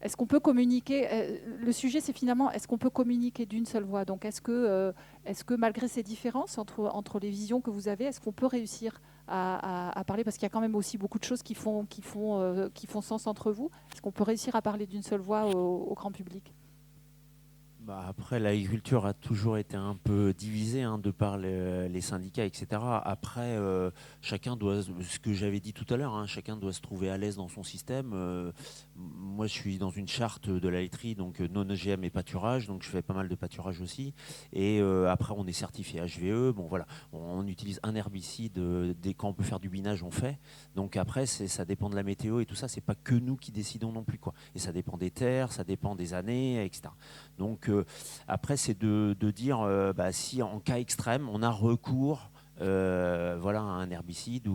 Est-ce qu'on peut communiquer le sujet, c'est finalement, est-ce qu'on peut communiquer d'une seule voix? Donc, est-ce que malgré ces différences entre les visions que vous avez, est-ce qu'on peut réussir à parler? Parce qu'il y a quand même aussi beaucoup de choses qui font sens entre vous. Est-ce qu'on peut réussir à parler d'une seule voix au grand public? Après, l'agriculture a toujours été un peu divisée de par les syndicats, etc. Après, chacun doit, ce que j'avais dit tout à l'heure, chacun doit se trouver à l'aise dans son système. Moi, je suis dans une charte de la laiterie, donc non OGM et pâturage, donc je fais pas mal de pâturage aussi. Et après, on est certifié HVE. Bon, voilà, on utilise un herbicide. Quand on peut faire du binage, on fait. Donc après, ça dépend de la météo et tout ça. C'est pas que nous qui décidons non plus, quoi. Et ça dépend des terres, ça dépend des années, etc. Donc après, c'est de dire si en cas extrême, on a recours à un herbicide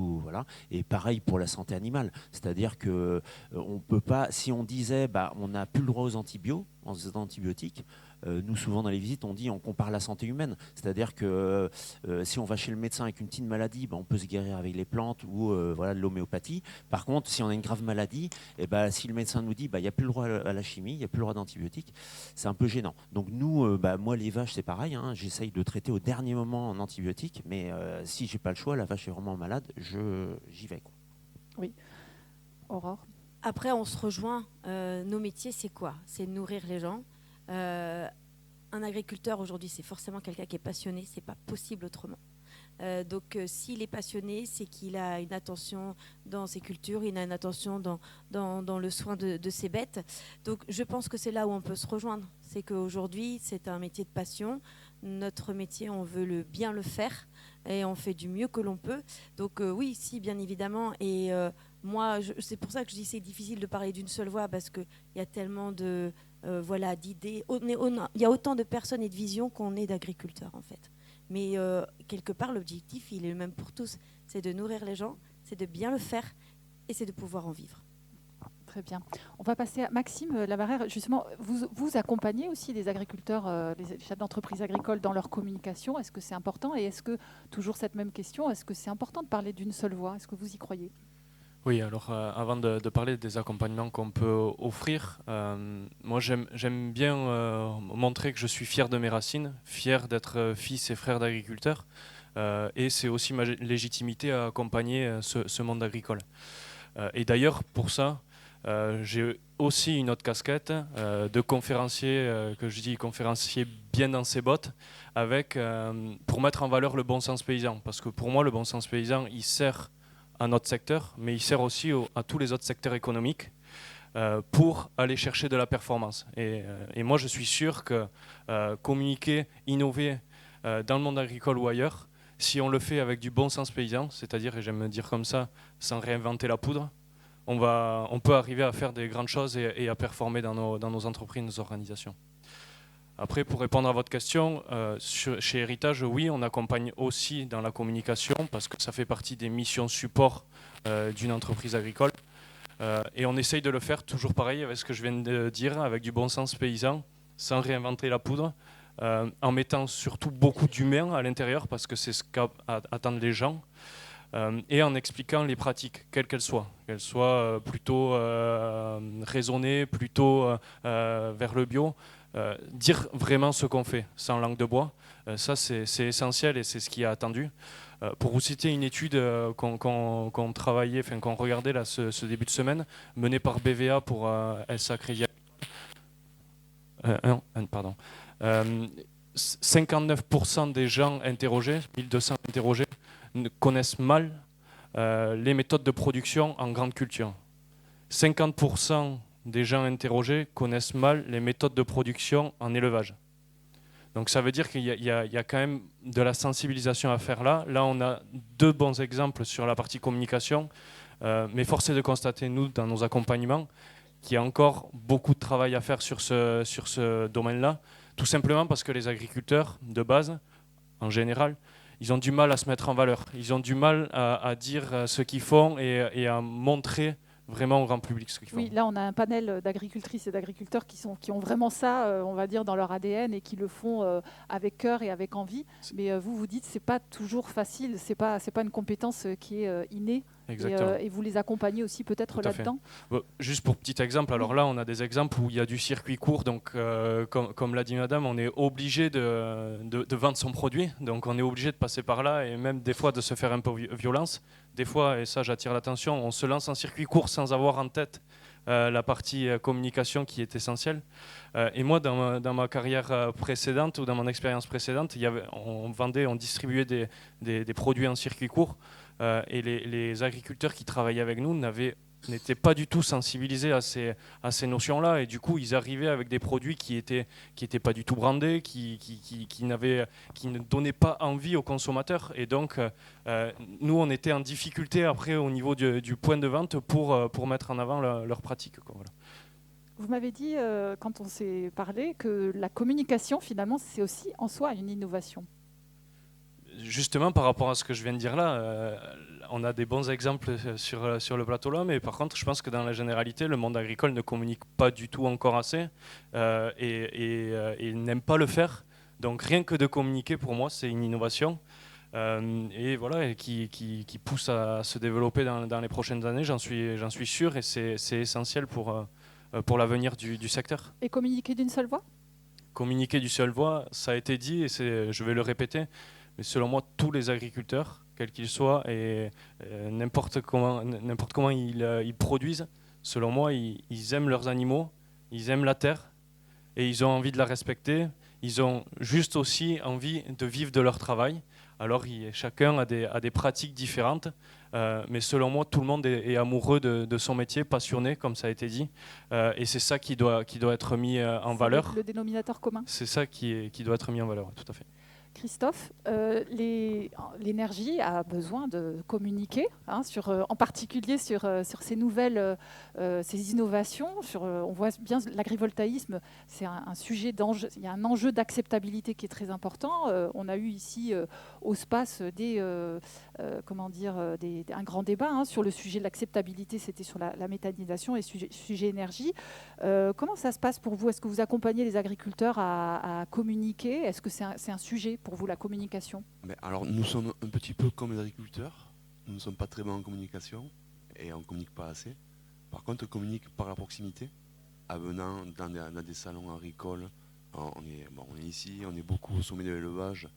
et pareil pour la santé animale. C'est-à-dire que on peut pas, si on disait on n'a plus le droit aux antibiotiques. Nous, souvent dans les visites, on compare la santé humaine. C'est-à-dire que si on va chez le médecin avec une petite maladie, on peut se guérir avec les plantes ou de l'homéopathie. Par contre, si on a une grave maladie, si le médecin nous dit il n'y a plus le droit à la chimie, il n'y a plus le droit d'antibiotiques, c'est un peu gênant. Donc nous, moi les vaches, c'est pareil. J'essaye de traiter au dernier moment en antibiotiques, mais si j'ai pas le choix, la vache est vraiment malade, j'y vais, quoi. Oui. Aurore? Après, on se rejoint. Nos métiers, c'est quoi? C'est de nourrir les gens. Un agriculteur aujourd'hui, c'est forcément quelqu'un qui est passionné, c'est pas possible autrement. Donc s'il est passionné, c'est qu'il a une attention dans ses cultures, il a une attention dans le soin de ses bêtes. Donc je pense que c'est là où on peut se rejoindre. C'est qu'aujourd'hui, c'est un métier de passion. Notre métier, on veut bien le faire et on fait du mieux que l'on peut. Donc oui, si, bien évidemment. Et moi, c'est pour ça que je dis que c'est difficile de parler d'une seule voix parce qu'il y a tellement d'idées. Il y a autant de personnes et de visions qu'on est d'agriculteurs, en fait. Mais quelque part, l'objectif, il est le même pour tous. C'est de nourrir les gens, c'est de bien le faire et c'est de pouvoir en vivre. Très bien. On va passer à Maxime Labarrère. Justement, vous accompagnez aussi les agriculteurs, les chefs d'entreprise agricoles dans leur communication. Est-ce que c'est important? Et est-ce que, toujours cette même question, est-ce que c'est important de parler d'une seule voix? Est-ce que vous y croyez? Oui, alors avant de parler des accompagnements qu'on peut offrir, moi j'aime bien montrer que je suis fier de mes racines, fier d'être fils et frère d'agriculteurs, et c'est aussi ma légitimité à accompagner ce monde agricole. Et d'ailleurs, pour ça, j'ai aussi une autre casquette de conférencier, que je dis conférencier bien dans ses bottes, pour mettre en valeur le bon sens paysan. Parce que pour moi, le bon sens paysan, il sert à notre secteur, mais il sert aussi à tous les autres secteurs économiques pour aller chercher de la performance. Et moi, je suis sûr que communiquer, innover dans le monde agricole ou ailleurs, si on le fait avec du bon sens paysan, c'est-à-dire, et j'aime me dire comme ça, sans réinventer la poudre, on peut arriver à faire des grandes choses et à performer dans nos entreprises, nos organisations. Après, pour répondre à votre question, chez Héritage, oui, on accompagne aussi dans la communication parce que ça fait partie des missions support d'une entreprise agricole. Et on essaye de le faire toujours pareil avec ce que je viens de dire, avec du bon sens paysan, sans réinventer la poudre, en mettant surtout beaucoup d'humains à l'intérieur parce que c'est ce qu'attendent les gens. Et en expliquant les pratiques, quelles qu'elles soient plutôt raisonnées, plutôt vers le bio. dire vraiment ce qu'on fait, sans langue de bois. Ça, c'est essentiel et c'est ce qui est attendu. Pour vous citer une étude qu'on travaillait, enfin qu'on regardait là, ce début de semaine, menée par BVA pour SA Crédit. 59% des gens interrogés, 1200 interrogés, connaissent mal les méthodes de production en grande culture. 50% des gens interrogés connaissent mal les méthodes de production en élevage. Donc ça veut dire qu'il y a quand même de la sensibilisation à faire là. Là, on a 2 bons exemples sur la partie communication, mais force est de constater, nous, dans nos accompagnements, qu'il y a encore beaucoup de travail à faire sur ce domaine-là, tout simplement parce que les agriculteurs, de base, en général, ils ont du mal à se mettre en valeur. Ils ont du mal à dire ce qu'ils font et à montrer vraiment au grand public ce qu'ils font. Oui, là on a un panel d'agricultrices et d'agriculteurs qui ont vraiment ça, on va dire, dans leur ADN et qui le font avec cœur et avec envie. Mais vous dites que ce n'est pas toujours facile, c'est pas une compétence qui est innée. Et vous les accompagnez aussi peut-être là-dedans. Juste pour petit exemple, alors là on a des exemples où il y a du circuit court, donc comme l'a dit madame, on est obligé de vendre son produit, donc on est obligé de passer par là et même des fois de se faire un peu violence. Des fois, et ça j'attire l'attention, on se lance en circuit court sans avoir en tête la partie communication qui est essentielle. Et moi, dans ma carrière précédente ou dans mon expérience précédente, on distribuait des produits en circuit court et les agriculteurs qui travaillaient avec nous n'étaient pas du tout sensibilisés à ces notions-là, et du coup ils arrivaient avec des produits qui étaient pas du tout brandés, qui ne donnaient pas envie aux consommateurs, et donc nous on était en difficulté après au niveau du point de vente pour mettre en avant leurs pratiques, quoi, voilà. Vous m'avez dit quand on s'est parlé que la communication finalement c'est aussi en soi une innovation. Justement, par rapport à ce que je viens de dire là, on a des bons exemples sur le plateau là, mais par contre, je pense que dans la généralité, le monde agricole ne communique pas du tout encore assez et n'aime pas le faire. Donc rien que de communiquer, pour moi, c'est une innovation. Et voilà, et qui pousse à se développer dans les prochaines années, j'en suis sûr, et c'est essentiel pour l'avenir du secteur. Et communiquer d'une seule voix ? Communiquer d'une seule voix, ça a été dit, et je vais le répéter. Mais selon moi, tous les agriculteurs, quels qu'ils soient, et n'importe comment ils produisent, selon moi, ils aiment leurs animaux, ils aiment la terre, et ils ont envie de la respecter. Ils ont juste aussi envie de vivre de leur travail. Alors, chacun a des pratiques différentes, mais selon moi, tout le monde est amoureux de son métier, passionné, comme ça a été dit, et c'est ça qui doit être mis en valeur. Le dénominateur commun. C'est ça qui doit être mis en valeur, tout à fait. Christophe, l'énergie a besoin de communiquer, en particulier sur ces nouvelles, ces innovations. On voit bien l'agrivoltaïsme, c'est un sujet d'enjeu. Il y a un enjeu d'acceptabilité qui est très important. On a eu ici au SPACE un grand débat sur le sujet de l'acceptabilité. C'était sur la méthanisation et sujet énergie. Comment ça se passe pour vous ? Est-ce que vous accompagnez les agriculteurs à communiquer ? Est-ce que c'est un sujet pour vous, la communication ? Alors, nous sommes un petit peu comme les agriculteurs. Nous ne sommes pas très bons en communication et on ne communique pas assez. Par contre, on communique par la proximité, en venant dans des salons agricoles. On est ici, on est beaucoup au sommet de l'élevage,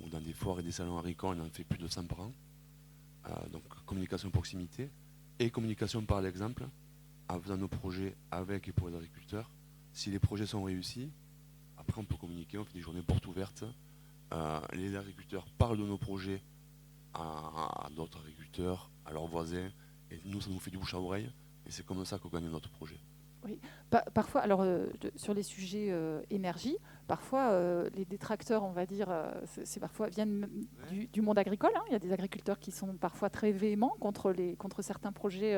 ou dans des foires et des salons agricoles, on en fait plus de 100 par an. Donc, communication proximité et communication par l'exemple, en faisant nos projets avec et pour les agriculteurs. Si les projets sont réussis, après on peut communiquer, on fait des journées portes ouvertes. Les agriculteurs parlent de nos projets à d'autres agriculteurs, à leurs voisins, et nous, ça nous fait du bouche à oreille, et c'est comme ça qu'on gagne notre projet. Oui. Parfois, alors sur les sujets énergie, parfois les détracteurs, on va dire, parfois viennent du monde agricole. Il y a des agriculteurs qui sont parfois très véhéments contre certains projets.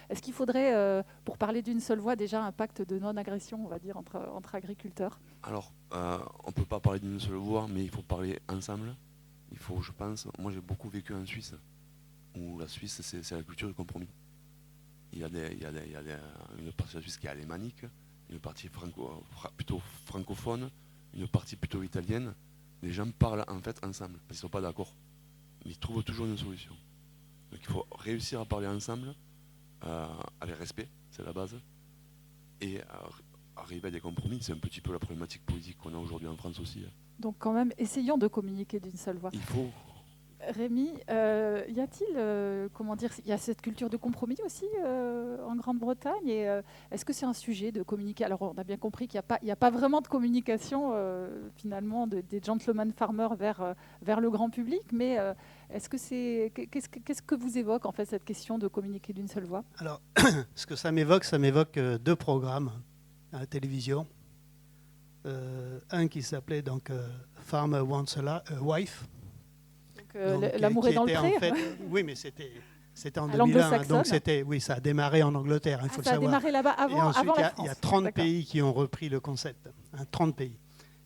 Est-ce qu'il faudrait, pour parler d'une seule voix, déjà un pacte de non-agression, on va dire, entre agriculteurs ? Alors, on ne peut pas parler d'une seule voix, mais il faut parler ensemble. Il faut, je pense, moi j'ai beaucoup vécu en Suisse, où la Suisse, c'est la culture du compromis. Il y a une partie de la Suisse qui est alémanique, une partie plutôt francophone, une partie plutôt italienne. Les gens parlent en fait ensemble, parce qu'ils ne sont pas d'accord. Mais ils trouvent toujours une solution. Donc il faut réussir à parler ensemble, avec respect, c'est la base, et arriver à des compromis. C'est un petit peu la problématique politique qu'on a aujourd'hui en France aussi. Donc quand même, essayons de communiquer d'une seule voix. Il faut. Rémi, y a-t-il, comment dire, il y a cette culture de compromis aussi en Grande-Bretagne et est-ce que c'est un sujet de communiquer? Alors on a bien compris qu'il n'y a pas vraiment de communication finalement des gentleman farmers vers le grand public, mais est-ce que qu'est-ce que vous évoque en fait cette question de communiquer d'une seule voix? Alors, ce que ça m'évoque deux programmes à la télévision. Un qui s'appelait donc Farmer Wants a Wife. L'amour est dans le pré. En fait, oui, mais c'était en À 2001. Donc ça a démarré en Angleterre, il faut le ça savoir. Ça a démarré là-bas avant ensuite, la France. Il y a 30 pays qui ont repris le concept. 30 pays.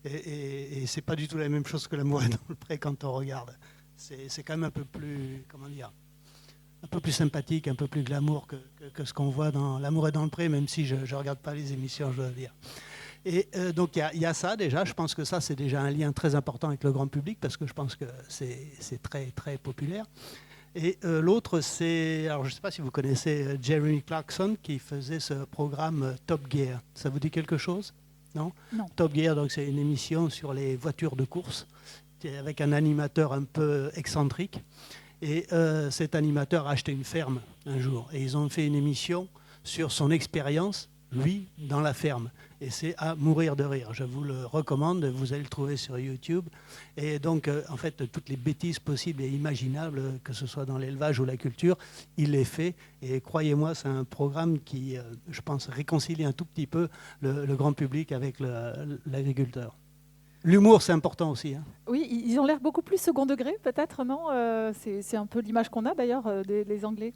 Et c'est pas du tout la même chose que l'amour est dans le pré quand on regarde. C'est quand même un peu plus, comment dire, un peu plus sympathique, un peu plus glamour que ce qu'on voit dans L'amour est dans le pré, même si je ne regarde pas les émissions, je dois dire. Et donc il y a ça déjà, je pense que ça c'est déjà un lien très important avec le grand public parce que je pense que c'est très très populaire. Et l'autre c'est, alors je ne sais pas si vous connaissez Jeremy Clarkson qui faisait ce programme Top Gear. Ça vous dit quelque chose? Non. Top Gear, donc c'est une émission sur les voitures de course avec un animateur un peu excentrique. Et cet animateur a acheté une ferme un jour et ils ont fait une émission sur son expérience, lui, dans la ferme. Et c'est à mourir de rire. Je vous le recommande, vous allez le trouver sur YouTube. Et donc, en fait, toutes les bêtises possibles et imaginables, que ce soit dans l'élevage ou la culture, il les fait. Et croyez-moi, c'est un programme qui, je pense, réconcilie un tout petit peu le grand public avec l'agriculteur. L'humour, c'est important aussi. Hein. Oui, ils ont l'air beaucoup plus second degré, peut-être, non? C'est un peu l'image qu'on a, d'ailleurs, des Anglais.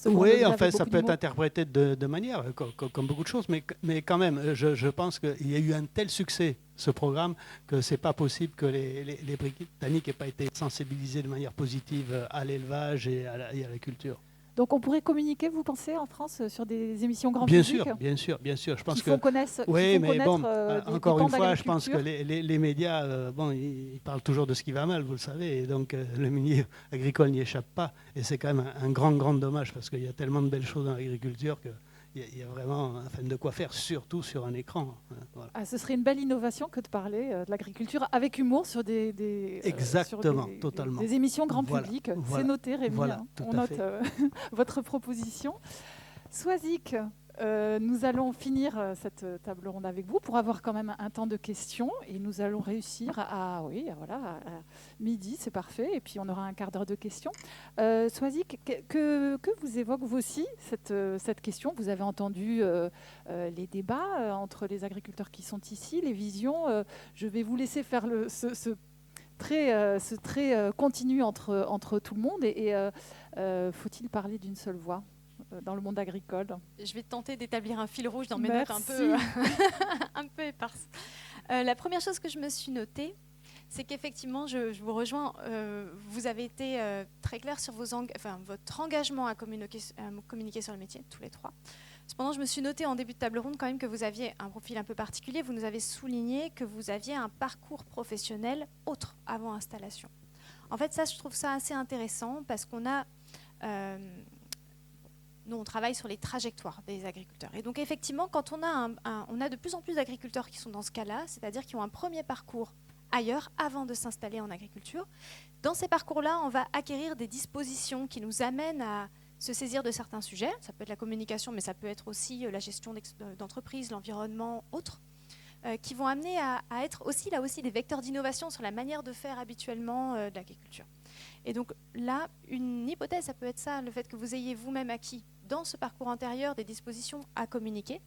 Oui, en fait, ça peut être interprété de manière, comme beaucoup de choses, mais quand même, je pense qu'il y a eu un tel succès, ce programme, que ce n'est pas possible que les Britanniques n'aient pas été sensibilisés de manière positive à l'élevage et à la culture. Donc on pourrait communiquer, vous pensez, en France, sur des émissions grand bien public? Bien sûr. Je pense que connaissent. Oui, mais bon, encore une fois, je pense que les médias, ils parlent toujours de ce qui va mal, vous le savez, et donc le milieu agricole n'y échappe pas, et c'est quand même un grand dommage parce qu'il y a tellement de belles choses dans l'agriculture qu'il y a vraiment de quoi faire, surtout sur un écran. Voilà. Ce serait une belle innovation que de parler de l'agriculture avec humour sur Exactement, totalement. Des émissions grand public. C'est noté, Rémi. Voilà, on note votre proposition. Swazik, nous allons finir cette table ronde avec vous pour avoir quand même un temps de questions et nous allons réussir à midi, c'est parfait, et puis on aura un quart d'heure de questions. Swazik, que vous évoque vous aussi cette question? Vous avez entendu les débats entre les agriculteurs qui sont ici, les visions. Je vais vous laisser faire ce trait continu entre tout le monde et faut-il parler d'une seule voix dans le monde agricole? Je vais tenter d'établir un fil rouge dans mes notes un peu éparses. La première chose que je me suis notée, c'est qu'effectivement, je vous rejoins, vous avez été très clair sur votre engagement à communiquer sur le métier, tous les trois. Cependant, je me suis notée en début de table ronde quand même que vous aviez un profil un peu particulier. Vous nous avez souligné que vous aviez un parcours professionnel autre avant installation. En fait, ça, je trouve ça assez intéressant parce qu'on a... nous, on travaille sur les trajectoires des agriculteurs. Et donc, effectivement, quand on a de plus en plus d'agriculteurs qui sont dans ce cas-là, c'est-à-dire qui ont un premier parcours ailleurs avant de s'installer en agriculture, dans ces parcours-là, on va acquérir des dispositions qui nous amènent à se saisir de certains sujets. Ça peut être la communication, mais ça peut être aussi la gestion d'entreprise, l'environnement, autres, qui vont amener à être aussi des vecteurs d'innovation sur la manière de faire habituellement de l'agriculture. Et donc là, une hypothèse, ça peut être ça, le fait que vous ayez vous-même acquis dans ce parcours antérieur des dispositions à communiquer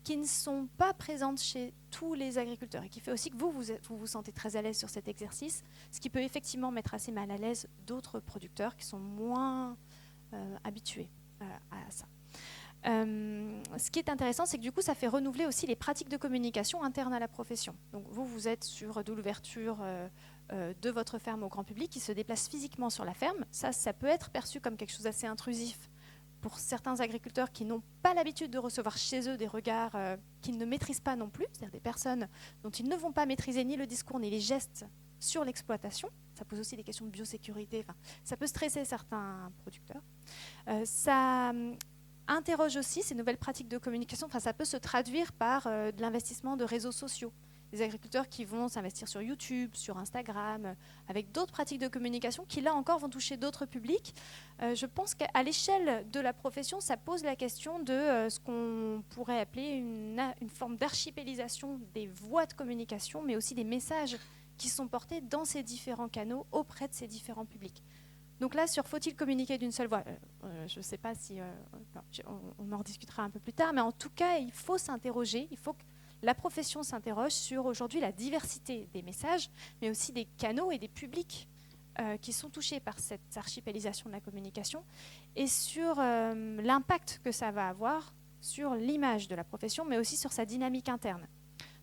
qui ne sont pas présentes chez tous les agriculteurs et qui fait aussi que vous vous sentez très à l'aise sur cet exercice, ce qui peut effectivement mettre assez mal à l'aise d'autres producteurs qui sont moins habitués à ça. Ce qui est intéressant, c'est que du coup, ça fait renouveler aussi les pratiques de communication internes à la profession. Donc vous êtes sur de l'ouverture de votre ferme au grand public, qui se déplace physiquement sur la ferme. Ça peut être perçu comme quelque chose d'assez intrusif pour certains agriculteurs qui n'ont pas l'habitude de recevoir chez eux des regards qu'ils ne maîtrisent pas non plus, c'est-à-dire des personnes dont ils ne vont pas maîtriser ni le discours ni les gestes sur l'exploitation. Ça pose aussi des questions de biosécurité. Ça peut stresser certains producteurs. Ça interrogent aussi ces nouvelles pratiques de communication. Enfin, ça peut se traduire par de l'investissement de réseaux sociaux. Des agriculteurs qui vont s'investir sur YouTube, sur Instagram, avec d'autres pratiques de communication qui, là encore, vont toucher d'autres publics. Je pense qu'à l'échelle de la profession, ça pose la question de ce qu'on pourrait appeler une forme d'archipélisation des voies de communication, mais aussi des messages qui sont portés dans ces différents canaux auprès de ces différents publics. Donc là, sur faut-il communiquer d'une seule voix, je ne sais pas si on en rediscutera un peu plus tard, mais en tout cas, il faut s'interroger, il faut que la profession s'interroge sur aujourd'hui la diversité des messages, mais aussi des canaux et des publics qui sont touchés par cette archipélisation de la communication et sur l'impact que ça va avoir sur l'image de la profession, mais aussi sur sa dynamique interne.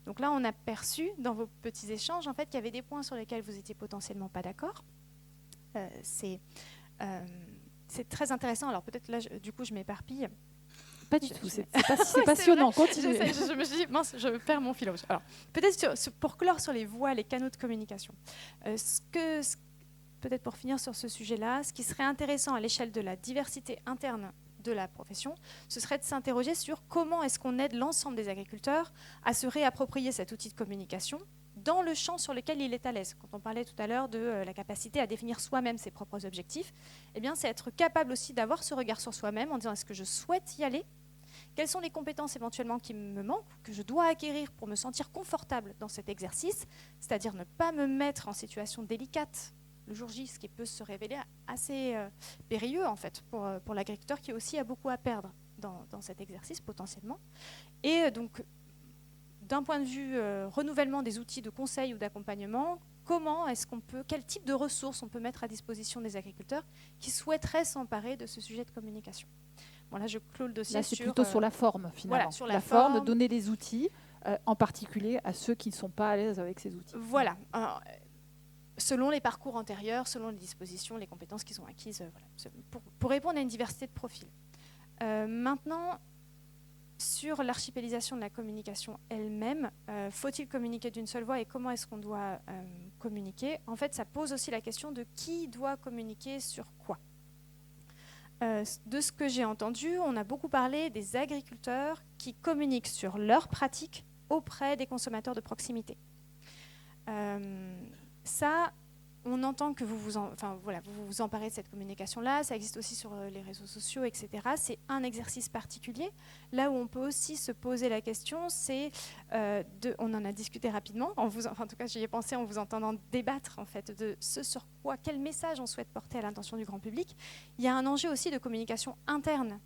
Donc là, on a perçu dans vos petits échanges en fait, qu'il y avait des points sur lesquels vous étiez potentiellement pas d'accord. C'est très intéressant. Alors peut-être là, du coup, je m'éparpille. Pas du tout, c'est passionnant, continuez. Je me suis dit, mince, je perds mon fil. Alors, peut-être pour clore sur les voies, les canaux de communication, peut-être pour finir sur ce sujet-là, ce qui serait intéressant à l'échelle de la diversité interne de la profession, ce serait de s'interroger sur comment est-ce qu'on aide l'ensemble des agriculteurs à se réapproprier cet outil de communication dans le champ sur lequel il est à l'aise. Quand on parlait tout à l'heure de la capacité à définir soi-même ses propres objectifs, eh bien, c'est être capable aussi d'avoir ce regard sur soi-même en disant est-ce que je souhaite y aller ? Quelles sont les compétences éventuellement qui me manquent, que je dois acquérir pour me sentir confortable dans cet exercice, c'est-à-dire ne pas me mettre en situation délicate le jour J, ce qui peut se révéler assez périlleux en fait pour l'agriculteur qui aussi a beaucoup à perdre dans cet exercice potentiellement. Et donc, d'un point de vue renouvellement des outils de conseil ou d'accompagnement, quel type de ressources on peut mettre à disposition des agriculteurs qui souhaiteraient s'emparer de ce sujet de communication. Bon, là, je clôt le dossier. Là, c'est plutôt sur la forme, finalement. Voilà, sur la forme, donner les outils, en particulier à ceux qui ne sont pas à l'aise avec ces outils. Voilà. Selon les parcours antérieurs, selon les dispositions, les compétences qui sont acquises, voilà, pour répondre à une diversité de profils. Maintenant, sur l'archipélisation de la communication elle-même, faut-il communiquer d'une seule voix et comment est-ce qu'on doit communiquer ? En fait, ça pose aussi la question de qui doit communiquer sur quoi. De ce que j'ai entendu, on a beaucoup parlé des agriculteurs qui communiquent sur leurs pratiques auprès des consommateurs de proximité. Ça, on entend que vous vous emparez de cette communication-là, ça existe aussi sur les réseaux sociaux, etc. C'est un exercice particulier. Là où on peut aussi se poser la question, c'est, on en a discuté rapidement, en tout cas j'y ai pensé en vous entendant débattre en fait, de ce sur quoi, quel message on souhaite porter à l'intention du grand public. Il y a un enjeu aussi de communication interne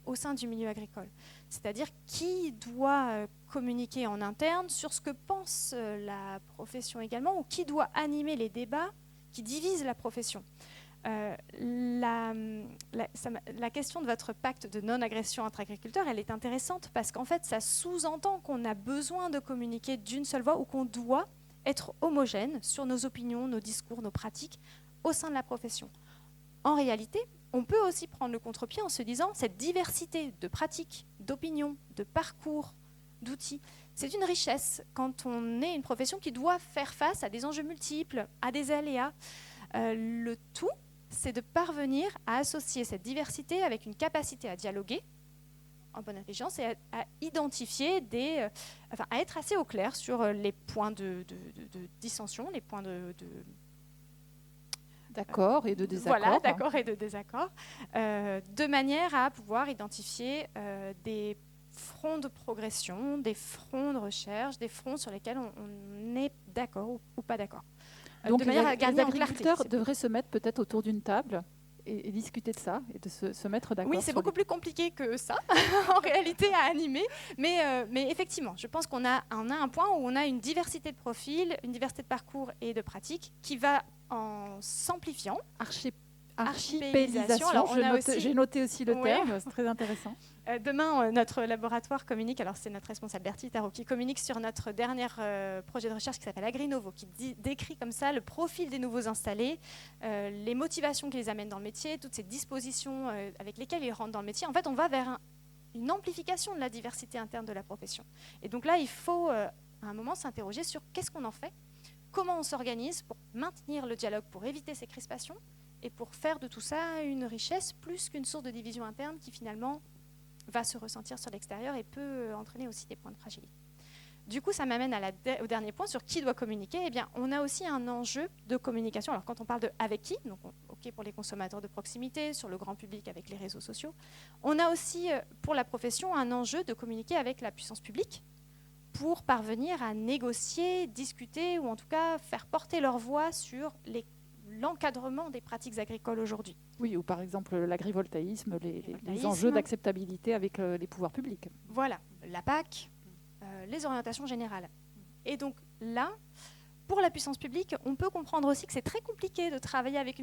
au sein du milieu agricole. C'est-à-dire qui doit communiquer en interne sur ce que pense la profession également, ou qui doit animer les débats qui divisent la profession. La question de votre pacte de non-agression entre agriculteurs, elle est intéressante parce qu'en fait, ça sous-entend qu'on a besoin de communiquer d'une seule voix ou qu'on doit être homogène sur nos opinions, nos discours, nos pratiques au sein de la profession. En réalité, on peut aussi prendre le contre-pied en se disant cette diversité de pratiques, d'opinions, de parcours, d'outils, c'est une richesse quand on est une profession qui doit faire face à des enjeux multiples, à des aléas. Le tout, c'est de parvenir à associer cette diversité avec une capacité à dialoguer en bonne intelligence et à identifier à être assez au clair sur les points de dissension, les points d'accord et de désaccord. Voilà, d'accord et de désaccord, de manière à pouvoir identifier des fronts de progression, des fronts de recherche, des fronts sur lesquels on est d'accord ou pas d'accord. Donc de manière à gagner les en clarté. agriculteurs devraient se mettre peut-être autour d'une table et discuter de ça et de se mettre d'accord. Oui, c'est beaucoup plus compliqué que ça, en réalité, à animer. Mais effectivement, je pense qu'on a un point où on a une diversité de profils, une diversité de parcours et de pratiques qui va en s'amplifiant. Archipélisation. Alors, j'ai noté aussi le terme, c'est très intéressant. Demain, notre laboratoire communique, alors c'est notre responsable Bertie Tarot qui communique sur notre dernier projet de recherche qui s'appelle AgriNovo, qui décrit comme ça le profil des nouveaux installés, les motivations qui les amènent dans le métier, toutes ces dispositions avec lesquelles ils rentrent dans le métier. En fait, on va vers une amplification de la diversité interne de la profession. Et donc là, il faut à un moment s'interroger sur qu'est-ce qu'on en fait, comment on s'organise pour maintenir le dialogue, pour éviter ces crispations, et pour faire de tout ça une richesse plus qu'une source de division interne qui finalement va se ressentir sur l'extérieur et peut entraîner aussi des points de fragilité. Du coup, ça m'amène au dernier point sur qui doit communiquer. Eh bien, on a aussi un enjeu de communication. Alors, quand on parle de avec qui, donc OK pour les consommateurs de proximité, sur le grand public avec les réseaux sociaux, on a aussi pour la profession un enjeu de communiquer avec la puissance publique pour parvenir à négocier, discuter ou en tout cas faire porter leur voix sur l'encadrement des pratiques agricoles aujourd'hui. Oui, ou par exemple l'agrivoltaïsme, les enjeux d'acceptabilité avec les pouvoirs publics. Voilà, la PAC, les orientations générales. Et donc là, pour la puissance publique, on peut comprendre aussi que c'est très compliqué de travailler avec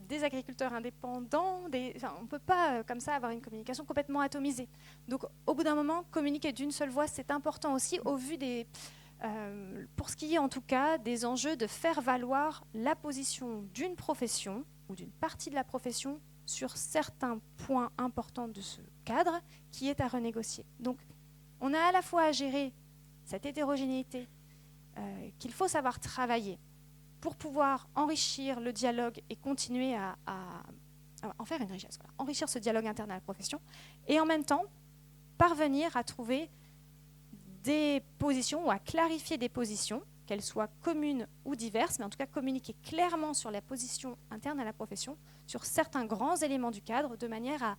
des agriculteurs indépendants. On ne peut pas comme ça avoir une communication complètement atomisée. Donc au bout d'un moment, communiquer d'une seule voix, c'est important aussi au vu pour ce qui est en tout cas des enjeux de faire valoir la position d'une profession ou d'une partie de la profession sur certains points importants de ce cadre qui est à renégocier. Donc on a à la fois à gérer cette hétérogénéité qu'il faut savoir travailler pour pouvoir enrichir le dialogue et continuer à en faire une richesse, voilà. Enrichir ce dialogue interne à la profession, et en même temps parvenir à trouver des positions ou à clarifier des positions, qu'elles soient communes ou diverses, mais en tout cas communiquer clairement sur la position interne à la profession, sur certains grands éléments du cadre, de manière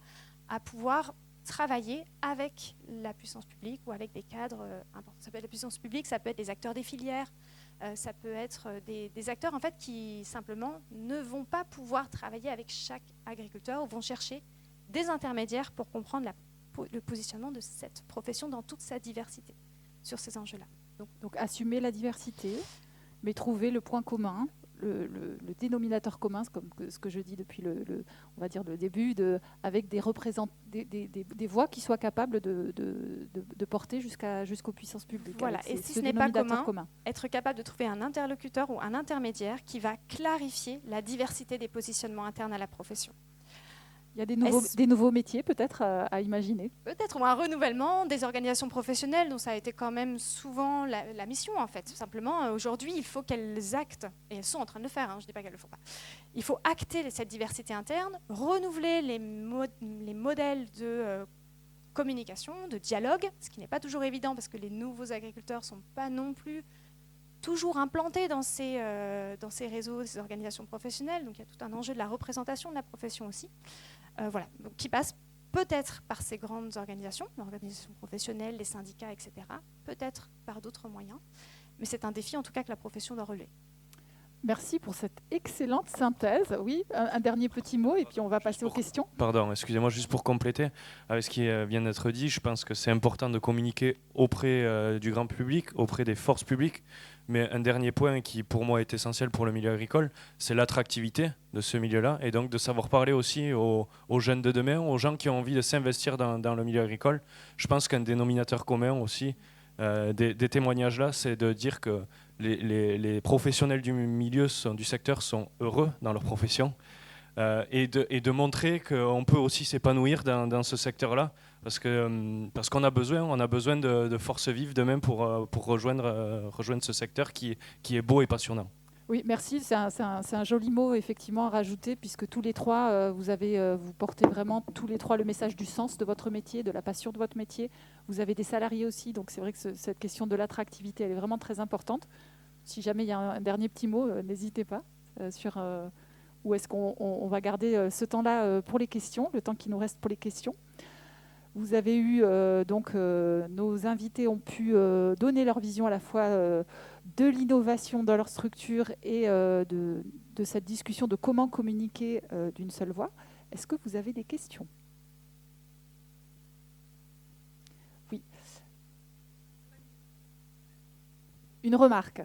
à pouvoir travailler avec la puissance publique ou avec des cadres importants. Ça peut être la puissance publique, ça peut être les acteurs des filières, ça peut être des acteurs en fait qui simplement ne vont pas pouvoir travailler avec chaque agriculteur ou vont chercher des intermédiaires pour comprendre le positionnement de cette profession dans toute sa diversité sur ces enjeux-là. Donc assumer la diversité, mais trouver le point commun, le dénominateur commun, comme ce que je dis depuis on va dire le début, avec des voix qui soient capables de porter jusqu'aux puissances publiques. Voilà, et si ce n'est pas commun, être capable de trouver un interlocuteur ou un intermédiaire qui va clarifier la diversité des positionnements internes à la profession. Il y a des nouveaux métiers peut-être à imaginer. Peut-être, ou un renouvellement des organisations professionnelles dont ça a été quand même souvent la mission en fait. Simplement, aujourd'hui, il faut qu'elles actent, et elles sont en train de le faire, je ne dis pas qu'elles ne le font pas. Il faut acter cette diversité interne, renouveler les modèles de communication, de dialogue, ce qui n'est pas toujours évident parce que les nouveaux agriculteurs ne sont pas non plus toujours implantés dans ces réseaux, ces organisations professionnelles. Donc il y a tout un enjeu de la représentation de la profession aussi. Voilà, donc, qui passe peut-être par ces grandes organisations, l'organisation professionnelle, les syndicats, etc. Peut-être par d'autres moyens. Mais c'est un défi en tout cas que la profession doit relever. Merci pour cette excellente synthèse. Oui, un dernier petit mot et puis on va passer aux questions. Pardon, excusez-moi, juste pour compléter avec ce qui vient d'être dit, je pense que c'est important de communiquer auprès du grand public, auprès des forces publiques. Mais un dernier point qui pour moi est essentiel pour le milieu agricole, c'est l'attractivité de ce milieu-là et donc de savoir parler aussi aux jeunes de demain, aux gens qui ont envie de s'investir dans le milieu agricole. Je pense qu'un dénominateur commun aussi des témoignages là, c'est de dire que les professionnels du milieu, du secteur sont heureux dans leur profession et de montrer qu'on peut aussi s'épanouir dans ce secteur-là parce qu'on a besoin de forces vives demain pour rejoindre ce secteur qui est beau et passionnant. Oui, merci. C'est un joli mot effectivement à rajouter puisque tous les trois, vous portez vraiment tous les trois le message du sens de votre métier, de la passion de votre métier. Vous avez des salariés aussi, donc c'est vrai que cette question de l'attractivité, elle est vraiment très importante. Si jamais il y a un dernier petit mot, n'hésitez pas sur où est-ce qu'on va garder ce temps-là pour les questions, le temps qui nous reste pour les questions. Vous avez eu, nos invités ont pu donner leur vision à la fois de l'innovation dans leur structure et de cette discussion de comment communiquer d'une seule voix. Est-ce que vous avez des questions ? Oui. Une remarque.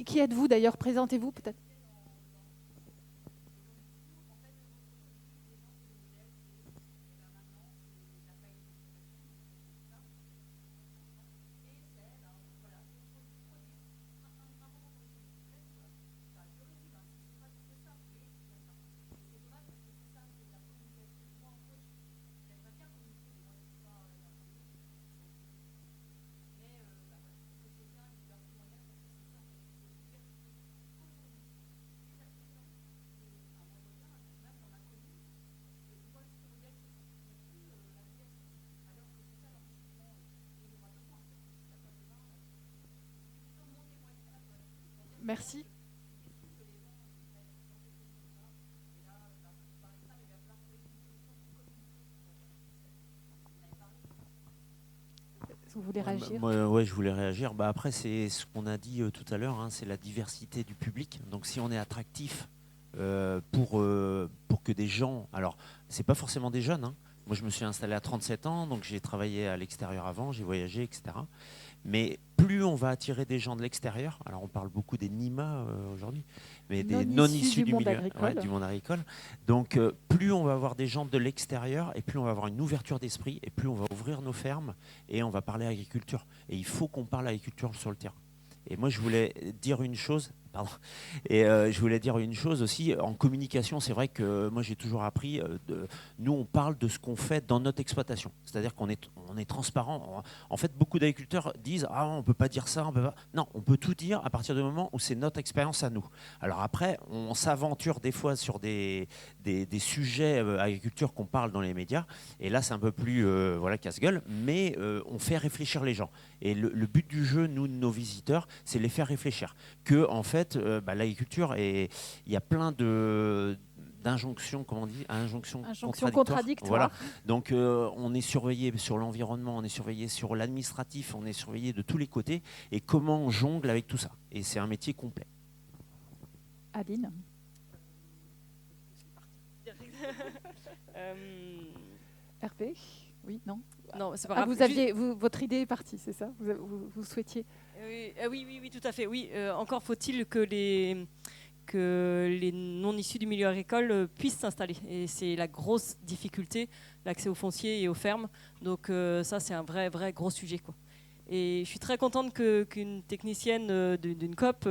Qui êtes-vous d'ailleurs? Présentez-vous peut-être. Merci. Vous voulez réagir? Ouais, je voulais réagir. Après, c'est ce qu'on a dit tout à l'heure, hein, c'est la diversité du public. Donc, si on est attractif pour que des gens... Alors, c'est pas forcément des jeunes. Hein. Moi, je me suis installé à 37 ans, donc j'ai travaillé à l'extérieur avant, j'ai voyagé, etc. Mais plus on va attirer des gens de l'extérieur, alors on parle beaucoup des NIMA aujourd'hui, mais des non issus du monde agricole. Donc plus on va avoir des gens de l'extérieur et plus on va avoir une ouverture d'esprit et plus on va ouvrir nos fermes et on va parler agriculture. Et il faut qu'on parle agriculture sur le terrain. Et moi, je voulais dire une chose. Pardon. Et je voulais dire une chose aussi. En communication, c'est vrai que moi, j'ai toujours appris. Nous, on parle de ce qu'on fait dans notre exploitation. C'est-à-dire qu'on est transparent. En fait, beaucoup d'agriculteurs disent ah, on peut pas dire ça. On peut pas. Non, on peut tout dire à partir du moment où c'est notre expérience à nous. Alors après, on s'aventure des fois sur des sujets agriculture qu'on parle dans les médias. Et là, c'est un peu plus casse-gueule. Mais on fait réfléchir les gens. Et le but du jeu, nous, de nos visiteurs, c'est les faire réfléchir. Que en fait, l'agriculture, il y a plein d'injonctions, comment on dit, injonctions contradictoires. Voilà. Donc, on est surveillé sur l'environnement, on est surveillé sur l'administratif, on est surveillé de tous les côtés. Et comment on jongle avec tout ça? Et c'est un métier complet. Aline. Hervé. Oui, non. Non, c'est pas grave. Vous aviez, votre idée est partie, c'est ça? Vous souhaitiez? Oui, tout à fait. Oui, encore faut-il que les non issus du milieu agricole puissent s'installer. Et c'est la grosse difficulté, l'accès aux fonciers et aux fermes. Donc ça, c'est un vrai gros sujet, quoi. Et je suis très contente qu'une technicienne d'une COP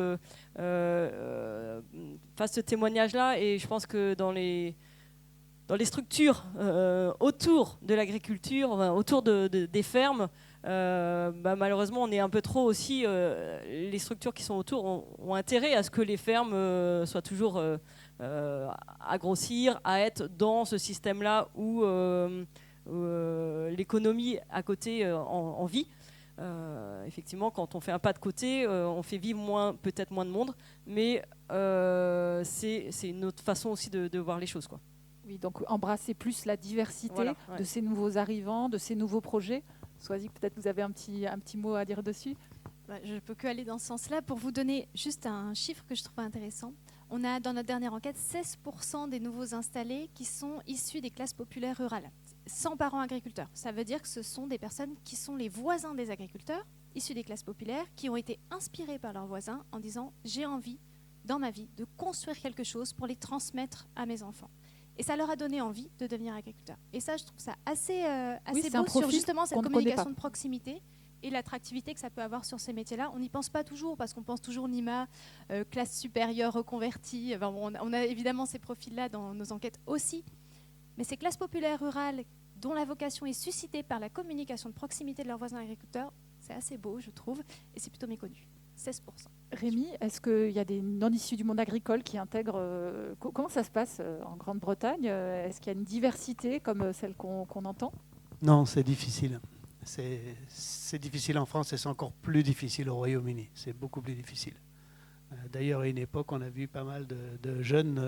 fasse ce témoignage-là. Et je pense que dans les structures autour de l'agriculture, autour des fermes, malheureusement, on est un peu trop aussi. Les structures qui sont autour ont intérêt à ce que les fermes soient toujours à grossir, à être dans ce système-là où l'économie à côté en vit. Effectivement, quand on fait un pas de côté, on fait vivre peut-être moins de monde, mais c'est une autre façon aussi de voir les choses, quoi. Oui, donc embrasser plus la diversité de ces nouveaux arrivants, de ces nouveaux projets. Soisy, peut-être vous avez un petit mot à dire dessus. Je ne peux que aller dans ce sens-là. Pour vous donner juste un chiffre que je trouve intéressant, on a dans notre dernière enquête 16% des nouveaux installés qui sont issus des classes populaires rurales, sans parents agriculteurs. Ça veut dire que ce sont des personnes qui sont les voisins des agriculteurs, issus des classes populaires, qui ont été inspirés par leurs voisins en disant « j'ai envie, dans ma vie, de construire quelque chose pour les transmettre à mes enfants ». Et ça leur a donné envie de devenir agriculteurs. Et ça, je trouve ça assez beau sur justement cette communication de proximité et l'attractivité que ça peut avoir sur ces métiers-là. On n'y pense pas toujours, parce qu'on pense toujours NIMA, classe supérieure reconvertie. Enfin, on a évidemment ces profils-là dans nos enquêtes aussi. Mais ces classes populaires rurales, dont la vocation est suscitée par la communication de proximité de leurs voisins agriculteurs, c'est assez beau, je trouve, et c'est plutôt méconnu. 16%. Rémi, est-ce qu'il y a des non-issus du monde agricole qui intègrent... comment ça se passe en Grande-Bretagne? Est-ce qu'il y a une diversité comme celle qu'on entend? Non, c'est difficile. C'est difficile en France et c'est encore plus difficile au Royaume-Uni. C'est beaucoup plus difficile. D'ailleurs, à une époque, on a vu pas mal de jeunes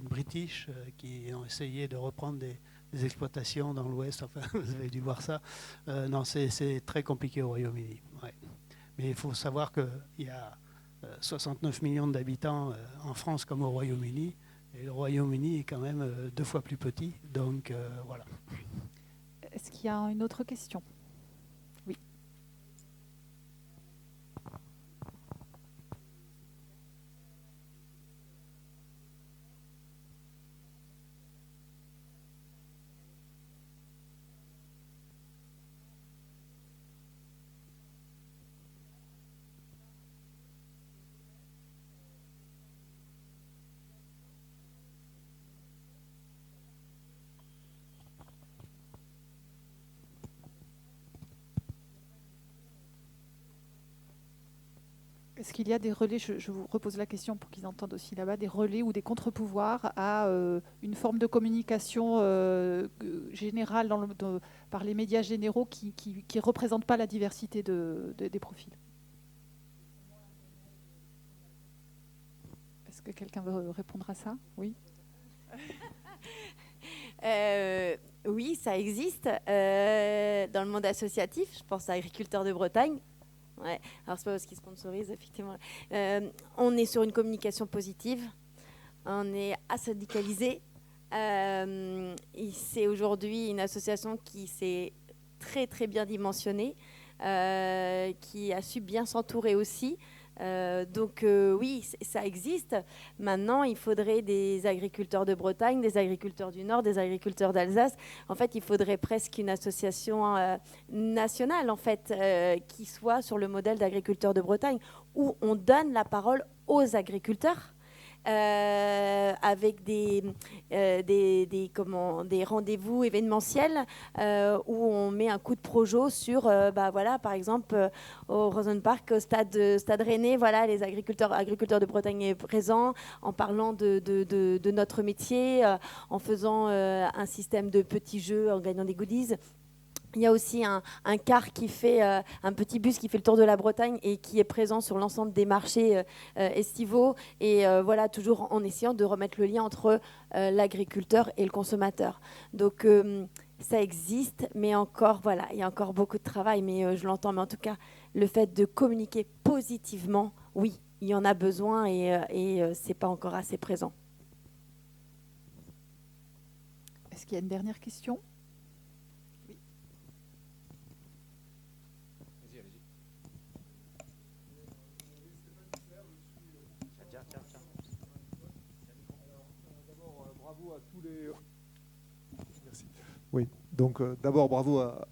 british qui ont essayé de reprendre des exploitations dans l'Ouest. Enfin, vous avez dû voir ça. Non, c'est très compliqué au Royaume-Uni. Ouais. Mais il faut savoir qu'il y a 69 millions d'habitants en France comme au Royaume-Uni. Et le Royaume-Uni est quand même 2 fois plus petit. Donc voilà. Est-ce qu'il y a une autre question? Oui. Est-ce qu'il y a des relais, je vous repose la question pour qu'ils entendent aussi là-bas, des relais ou des contre-pouvoirs à une forme de communication générale par les médias généraux qui ne représentent pas la diversité des profils? Est-ce que quelqu'un veut répondre à ça? Oui. Oui, ça existe dans le monde associatif. Je pense à Agriculteurs de Bretagne. Ouais. Alors, c'est pas parce qu'ils sponsorisent, effectivement. On est sur une communication positive. On est asyndicalisé. C'est aujourd'hui une association qui s'est très, très bien dimensionnée, qui a su bien s'entourer aussi. Donc oui, ça existe. Maintenant, il faudrait des agriculteurs de Bretagne, des agriculteurs du Nord, des agriculteurs d'Alsace. En fait, il faudrait presque une association nationale, en fait, qui soit sur le modèle d'agriculteurs de Bretagne, où on donne la parole aux agriculteurs. Avec des rendez-vous événementiels où on met un coup de projo sur, voilà, par exemple, au Rosen Park, au stade Rennais, voilà, les agriculteurs de Bretagne est présent, en parlant de notre métier, en faisant un système de petits jeux, en gagnant des goodies. Il y a aussi un car qui fait, un petit bus qui fait le tour de la Bretagne et qui est présent sur l'ensemble des marchés estivaux. Et voilà, toujours en essayant de remettre le lien entre l'agriculteur et le consommateur. Donc ça existe, mais encore, voilà, il y a encore beaucoup de travail, mais je l'entends. Mais en tout cas, le fait de communiquer positivement, oui, il y en a besoin et c'est pas encore assez présent. Est-ce qu'il y a une dernière question? Merci. Oui, donc d'abord bravo à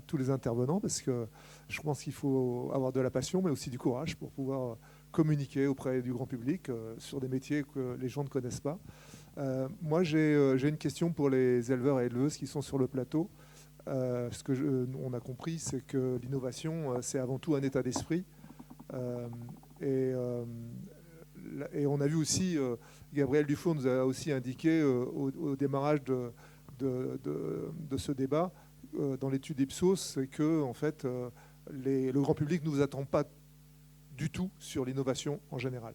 tous les intervenants parce que je pense qu'il faut avoir de la passion mais aussi du courage pour pouvoir communiquer auprès du grand public sur des métiers que les gens ne connaissent pas. Moi j'ai une question pour les éleveurs et éleveuses qui sont sur le plateau. Ce que on a compris, c'est que l'innovation c'est avant tout un état d'esprit et on a vu aussi, Gabriel Dufour nous a aussi indiqué au démarrage de ce débat, dans l'étude Ipsos, c'est que en fait, le grand public ne vous attend pas du tout sur l'innovation en général.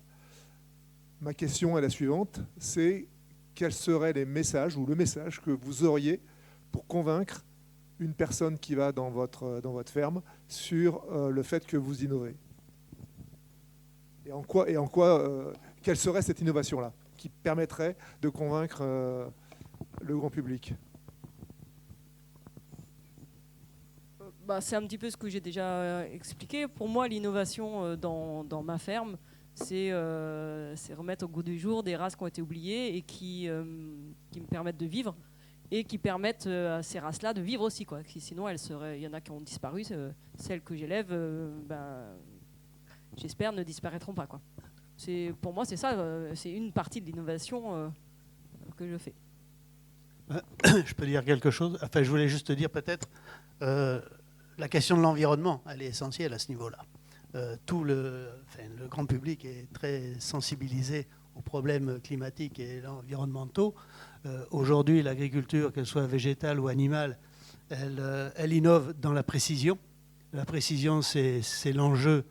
Ma question est la suivante, c'est quels seraient les messages ou le message que vous auriez pour convaincre une personne qui va dans votre ferme sur le fait que vous innovez? Et en quoi quelle serait cette innovation-là qui permettrait de convaincre le grand public? C'est un petit peu ce que j'ai déjà expliqué. Pour moi, l'innovation dans ma ferme, c'est remettre au goût du jour des races qui ont été oubliées et qui me permettent de vivre et qui permettent à ces races-là de vivre aussi, quoi. Sinon, il y en a qui ont disparu. Celles que j'élève, j'espère, ne disparaîtront pas, quoi. Pour moi, c'est ça. C'est une partie de l'innovation que je fais. Je peux dire quelque chose? Enfin, je voulais juste te dire peut-être la question de l'environnement, elle est essentielle à ce niveau-là. Le grand public est très sensibilisé aux problèmes climatiques et environnementaux. Aujourd'hui, l'agriculture, qu'elle soit végétale ou animale, elle innove dans la précision. La précision, c'est l'enjeu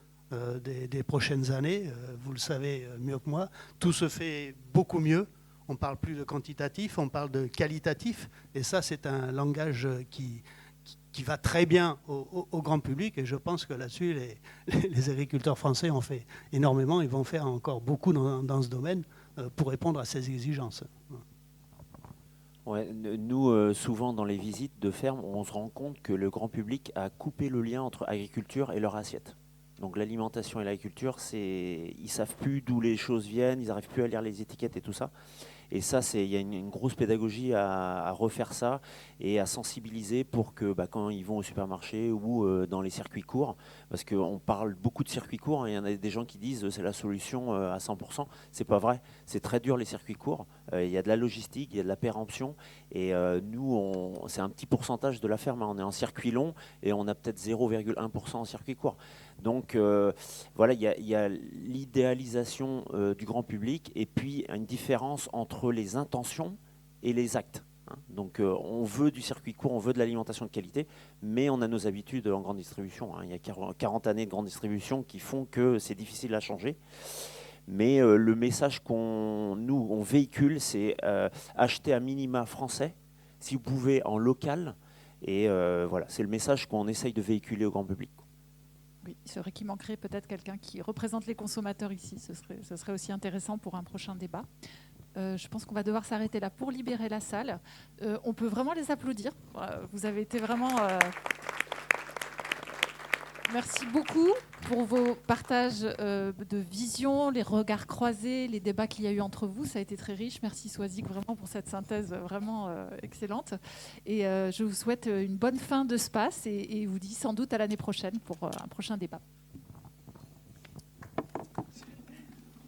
des prochaines années. Vous le savez mieux que moi. Tout se fait beaucoup mieux. On ne parle plus de quantitatif, on parle de qualitatif. Et ça, c'est un langage qui va très bien au grand public. Et je pense que là-dessus, les agriculteurs français ont fait énormément. Ils vont faire encore beaucoup dans ce domaine pour répondre à ces exigences. Ouais, nous, souvent dans les visites de ferme, on se rend compte que le grand public a coupé le lien entre agriculture et leur assiette. Donc l'alimentation et l'agriculture, ils ne savent plus d'où les choses viennent, ils n'arrivent plus à lire les étiquettes et tout ça. Et ça, il y a une grosse pédagogie à refaire ça et à sensibiliser pour que quand ils vont au supermarché ou dans les circuits courts, parce qu'on parle beaucoup de circuits courts, il y en a des gens qui disent c'est la solution à 100%. C'est pas vrai, c'est très dur les circuits courts. Il y a de la logistique, il y a de la péremption. Et nous, c'est un petit pourcentage de la ferme. On est en circuit long et on a peut-être 0,1% en circuit court. Donc voilà, il y a l'idéalisation du grand public et puis une différence entre les intentions et les actes. Donc on veut du circuit court, on veut de l'alimentation de qualité, mais on a nos habitudes en grande distribution. Il y a 40 années de grande distribution qui font que c'est difficile à changer. Mais le message on véhicule, c'est acheter à minima français, si vous pouvez en local. Et voilà, c'est le message qu'on essaye de véhiculer au grand public. Oui, c'est vrai qu'il manquerait peut-être quelqu'un qui représente les consommateurs ici. Ce serait aussi intéressant pour un prochain débat. Je pense qu'on va devoir s'arrêter là pour libérer la salle. On peut vraiment les applaudir. Vous avez été vraiment... Merci beaucoup pour vos partages de vision, les regards croisés, les débats qu'il y a eu entre vous. Ça a été très riche. Merci Soisic vraiment pour cette synthèse vraiment excellente. Et je vous souhaite une bonne fin de space et vous dis sans doute à l'année prochaine pour un prochain débat.